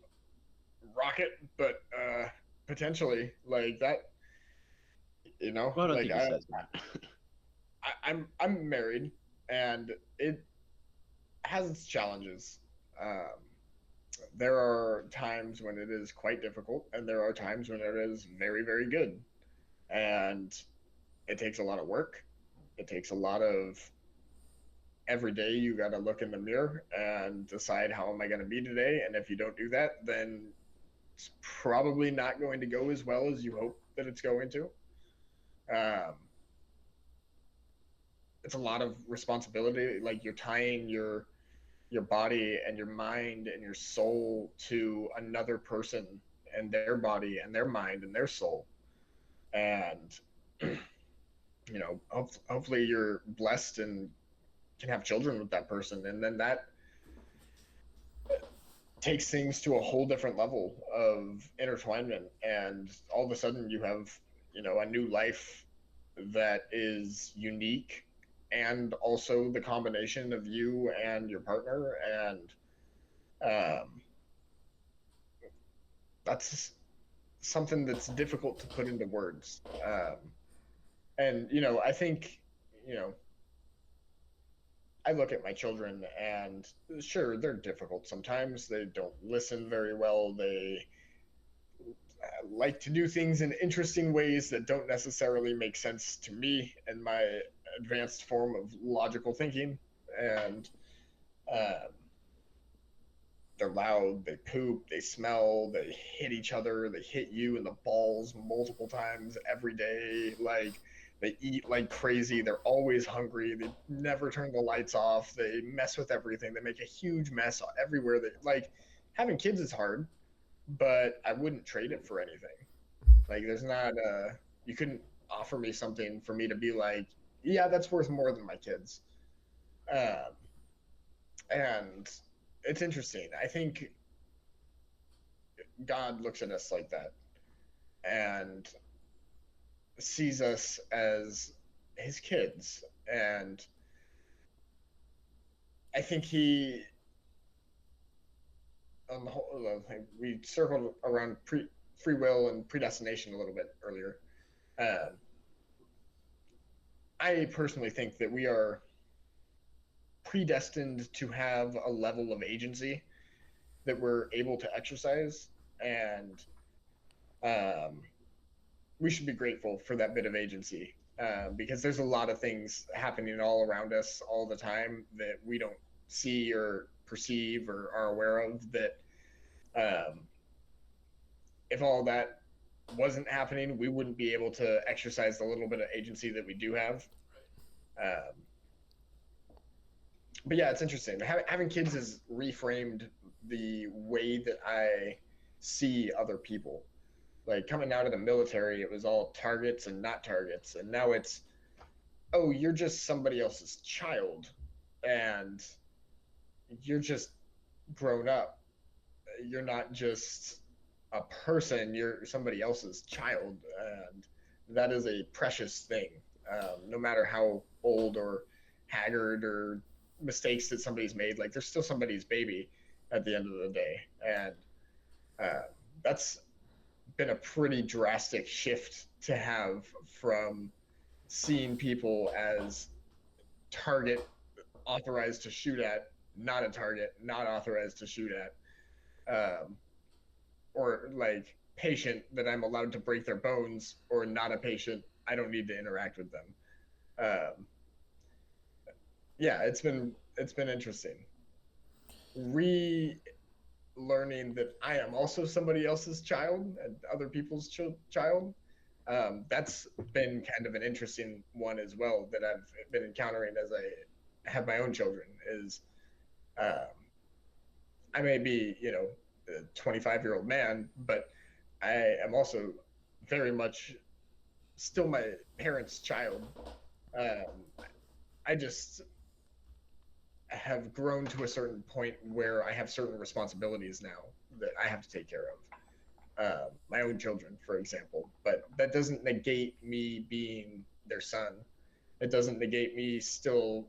rock it, but potentially like that, Well, I don't like think he says that. I'm married, and it has its challenges. Um, there are times when it is quite difficult, and there are times when it is very, very good. And it takes a lot of work. It takes a lot of every day you got to look in the mirror and decide how am I going to be today. And if you don't do that, then it's probably not going to go as well as you hope that it's going to. Um, it's a lot of responsibility. Like you're tying your body and your mind and your soul to another person and their body and their mind and their soul. And hopefully you're blessed and can have children with that person, and then that takes things to a whole different level of intertwinement, and all of a sudden you have a new life that is unique, and also the combination of you and your partner, and um, that's something that's difficult to put into words. And I think you know I look at my children, and sure, they're difficult sometimes. They don't listen very well. They like to do things in interesting ways that don't necessarily make sense to me and my advanced form of logical thinking. And um, they're loud, they poop, they smell, they hit each other, they hit you in the balls multiple times every day. Like, they eat like crazy, they're always hungry, they never turn the lights off, they mess with everything, they make a huge mess everywhere. They like having kids is hard, but I wouldn't trade it for anything. Like, there's not you couldn't offer me something for me to be like, yeah, that's worth more than my kids. Um, and it's interesting. I think God looks at us like that and sees us as his kids. And I think on the whole, we circled around free will and predestination a little bit earlier. Um, I personally think that we are predestined to have a level of agency that we're able to exercise, and um, we should be grateful for that bit of agency, because there's a lot of things happening all around us all the time that we don't see or perceive or are aware of that, um, if all that wasn't happening, we wouldn't be able to exercise the little bit of agency that we do have. Um, but yeah, it's interesting. Having kids has reframed the way that I see other people. Like coming out of the military, it was all targets and not targets, and now it's, oh, you're just somebody else's child, and you're just grown up. You're not just a person, you're somebody else's child, and that is a precious thing. No matter how old or haggard or mistakes that somebody's made, like they're still somebody's baby at the end of the day. And uh, that's been a pretty drastic shift to have from seeing people as target authorized to shoot at, not a target, not authorized to shoot at, um, or like patient that I'm allowed to break their bones, or not a patient, I don't need to interact with them. Um, yeah, it's been interesting. Relearning that I am also somebody else's child and other people's child. That's been kind of an interesting one as well that I've been encountering as I have my own children. Is um, I may be, a 25-year-old man, but I am also very much still my parents' child. Um, I just have grown to a certain point where I have certain responsibilities now that I have to take care of. My own children, for example. But that doesn't negate me being their son. It doesn't negate me still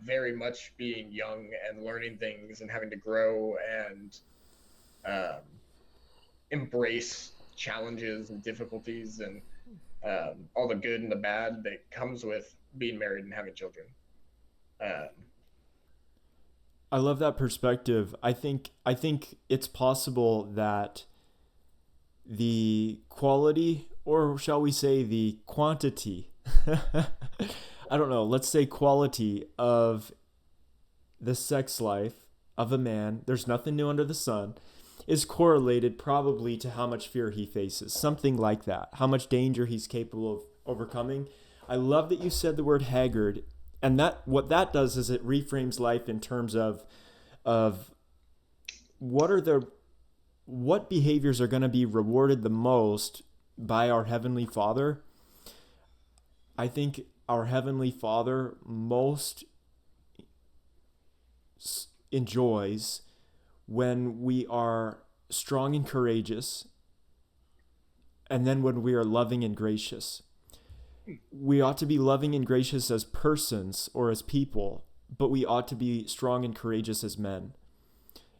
very much being young and learning things and having to grow and um, embrace challenges and difficulties and all the good and the bad that comes with being married and having children. Um, I love that perspective. I think it's possible that the quality, or shall we say the quantity, I don't know, let's say quality of the sex life of a man, there's nothing new under the sun, is correlated probably to how much fear he faces. Something like that. How much danger he's capable of overcoming. I love that you said the word haggard. And that what that does is it reframes life in terms of what are the what behaviors are going to be rewarded the most by our heavenly Father. I think our heavenly Father most enjoys when we are strong and courageous, and then when we are loving and gracious. We ought to be loving and gracious as persons or as people, but we ought to be strong and courageous as men.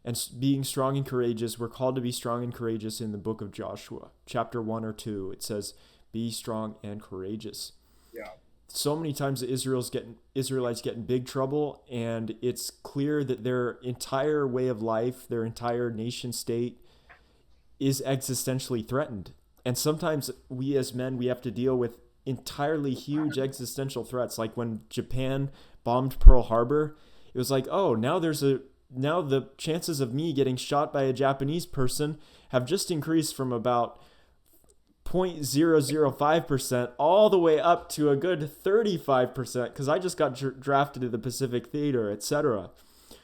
And being strong and courageous, we're called to be strong and courageous in the book of Joshua, chapter 1 or 2. It says, be strong and courageous. yeah. So many times the Israelites get in big trouble, and it's clear that their entire way of life, their entire nation state is existentially threatened. And sometimes we as men, we have to deal with entirely huge existential threats. Like when Japan bombed Pearl Harbor, it was like, oh, now the chances of me getting shot by a Japanese person have just increased from about 0.005% all the way up to a good 35% because I just got drafted to the Pacific Theater, etc.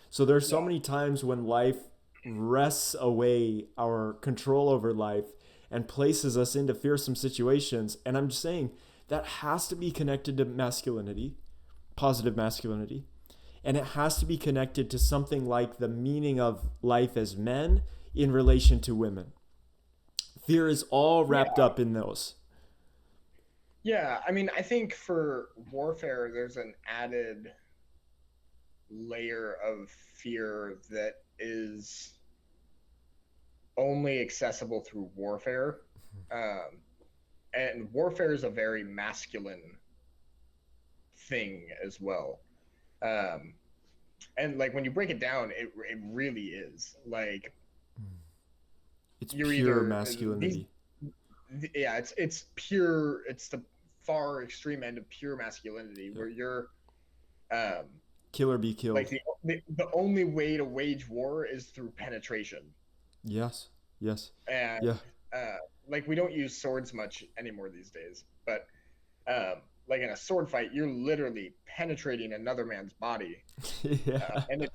So there's so many times when life wrests away our control over life and places us into fearsome situations. And I'm just saying that has to be connected to masculinity, positive masculinity. And it has to be connected to something like the meaning of life as men in relation to women. Fear is all wrapped up in those. Yeah, I mean, I think for warfare, there's an added layer of fear that is only accessible through warfare. Um, and warfare is a very masculine thing as well. Um, and like when you break it down, it really is. Like It's you're pure either masculinity. yeah, it's pure. It's the far extreme end of pure masculinity where you're um Kill or be killed. like the only way to wage war is through penetration. Yes. Yes. And Yeah. like we don't use swords much anymore these days, but like in a sword fight, you're literally penetrating another man's body, Yeah. and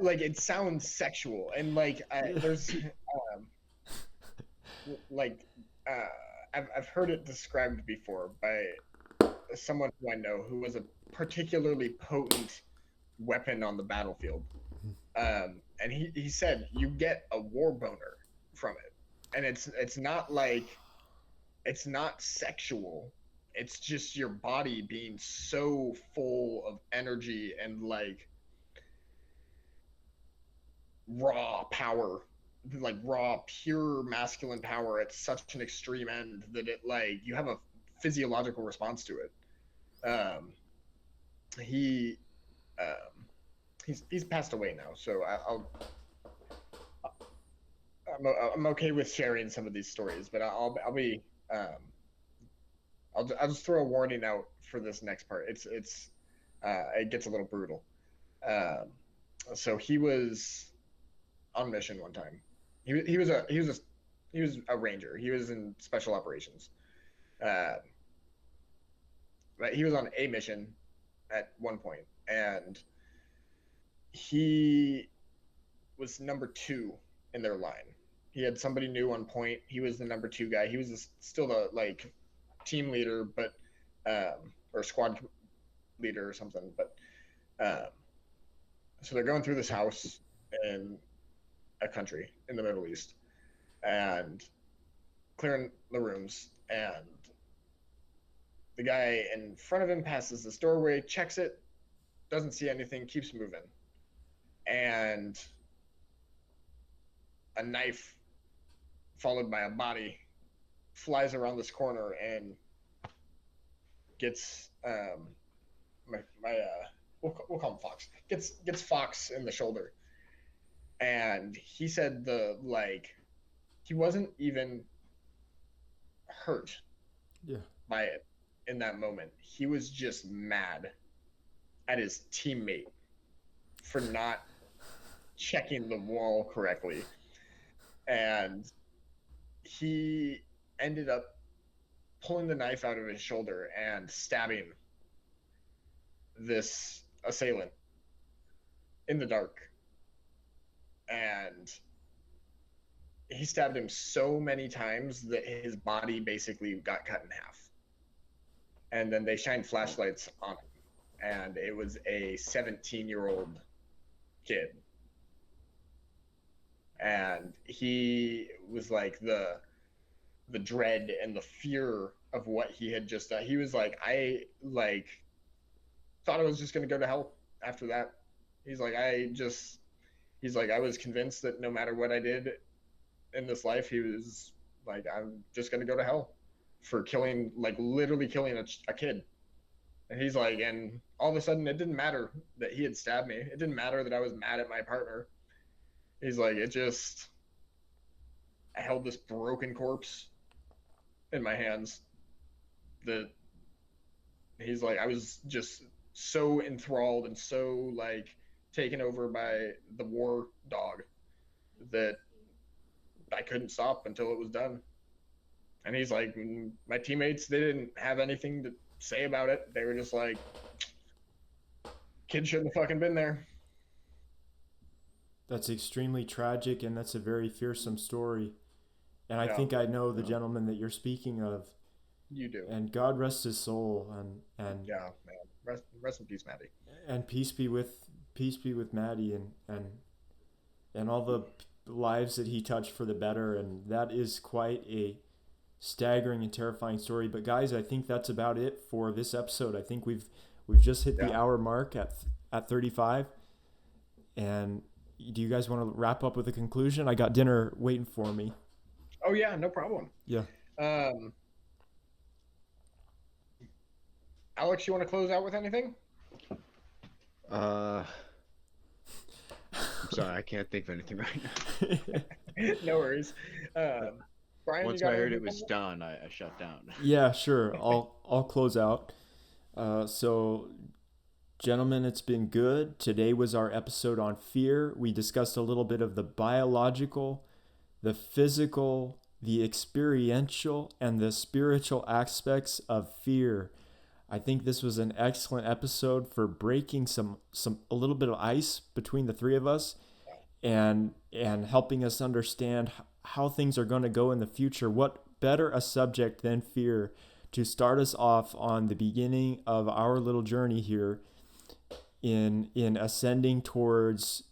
like it sounds sexual, and like Yeah. there's like uh, I've heard it described before by someone who I know who was a particularly potent weapon on the battlefield. And he said you get a war boner from it, and it's not like it's not sexual. It's just your body being so full of energy and like raw power, like raw pure masculine power at such an extreme end that it like you have a physiological response to it. Um, he um, he's passed away now, so I'm okay with sharing some of these stories, but I'll be I'll just throw a warning out for this next part. It's it gets a little brutal. Um, so he was on mission one time. He was a ranger. He was in special operations. Uh, but he was on a mission at one point, and he was number two in their line. He had somebody new on point. He was the number two guy. He was still the like team leader, but or squad leader or something. But um, so they're going through this house in a country in the Middle East and clearing the rooms. And the guy in front of him passes this doorway, checks it, doesn't see anything, keeps moving. And a knife followed by a body flies around this corner and gets my we'll call him Fox, gets Fox in the shoulder. And he said the like he wasn't even hurt Yeah. by it in that moment. He was just mad at his teammate for not checking the wall correctly. And he ended up pulling the knife out of his shoulder and stabbing this assailant in the dark. And he stabbed him so many times that his body basically got cut in half. And then they shined flashlights on him, and it was a 17-year-old kid. And he was like the dread and the fear of what he had just done. He was like, I like thought I was just gonna go to hell after that. He's like, he's like, I was convinced that no matter what I did in this life, he was like, I'm just gonna go to hell for killing, like literally killing a kid. And he's like, and all of a sudden, it didn't matter that he had stabbed me. It didn't matter that I was mad at my partner. He's like, I held this broken corpse in my hands that he's like, I was just so enthralled and so like taken over by the war dog that I couldn't stop until it was done. And he's like, my teammates, they didn't have anything to say about it. They were just like, kid shouldn't have fucking been there. That's extremely tragic, and that's a very fearsome story. And I Yeah. think I know the gentleman that you're speaking of. You do. And God rest his soul, and Yeah, man. Rest in peace, Maddie. and peace be with Maddie, and all the lives that he touched for the better. And that is quite a staggering and terrifying story. But guys, I think that's about it for this episode. I think we've just hit the hour mark at 35. And do you guys want to wrap up with a conclusion? I got dinner waiting for me. Oh yeah, no problem. Yeah. Alex, you want to close out with anything? I'm sorry, I can't think of anything right now. No worries. Brian, Once I heard it was done, I shut down. Yeah, sure. I'll close out. So, gentlemen, it's been good. Today was our episode on fear. We discussed a little bit of the biological, the physical, the experiential and the spiritual aspects of fear. I think this was an excellent episode for breaking a little bit of ice between the three of us, and helping us understand how things are going to go in the future. What better a subject than fear to start us off on the beginning of our little journey here in ascending towards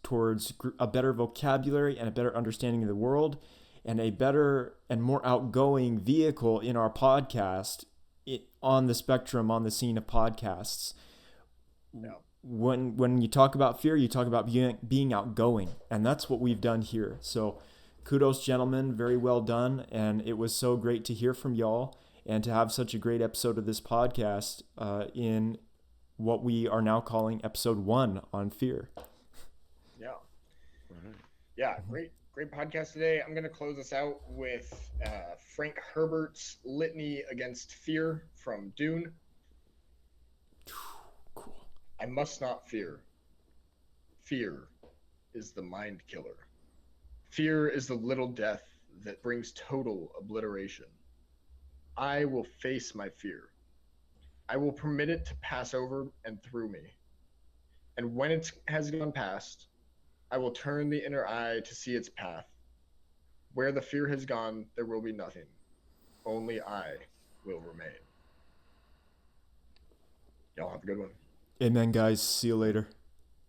a better vocabulary and a better understanding of the world, and a better and more outgoing vehicle in our podcast, on the spectrum, on the scene of podcasts. Yeah. When you talk about fear, you talk about being outgoing, and that's what we've done here. So kudos, gentlemen, very well done, and it was so great to hear from y'all and to have such a great episode of this podcast in what we are now calling episode 1 on fear. Yeah. Yeah, great podcast today. I'm going to close us out with Frank Herbert's Litany Against Fear from Dune. Cool. I must not fear. Fear is the mind killer. Fear is the little death that brings total obliteration. I will face my fear. I will permit it to pass over and through me. And when it has gone past, I will turn the inner eye to see its path. Where the fear has gone, there will be nothing. Only I will remain. Y'all have a good one. Amen, guys. See you later.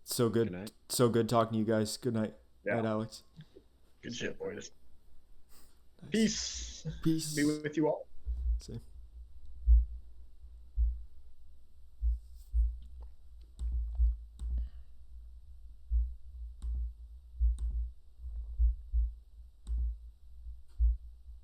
So good. Good night. So good talking to you guys. Good night. Yeah. Night, Alex. Good shit, boys. Nice. Peace. Peace. Be with you all. Same.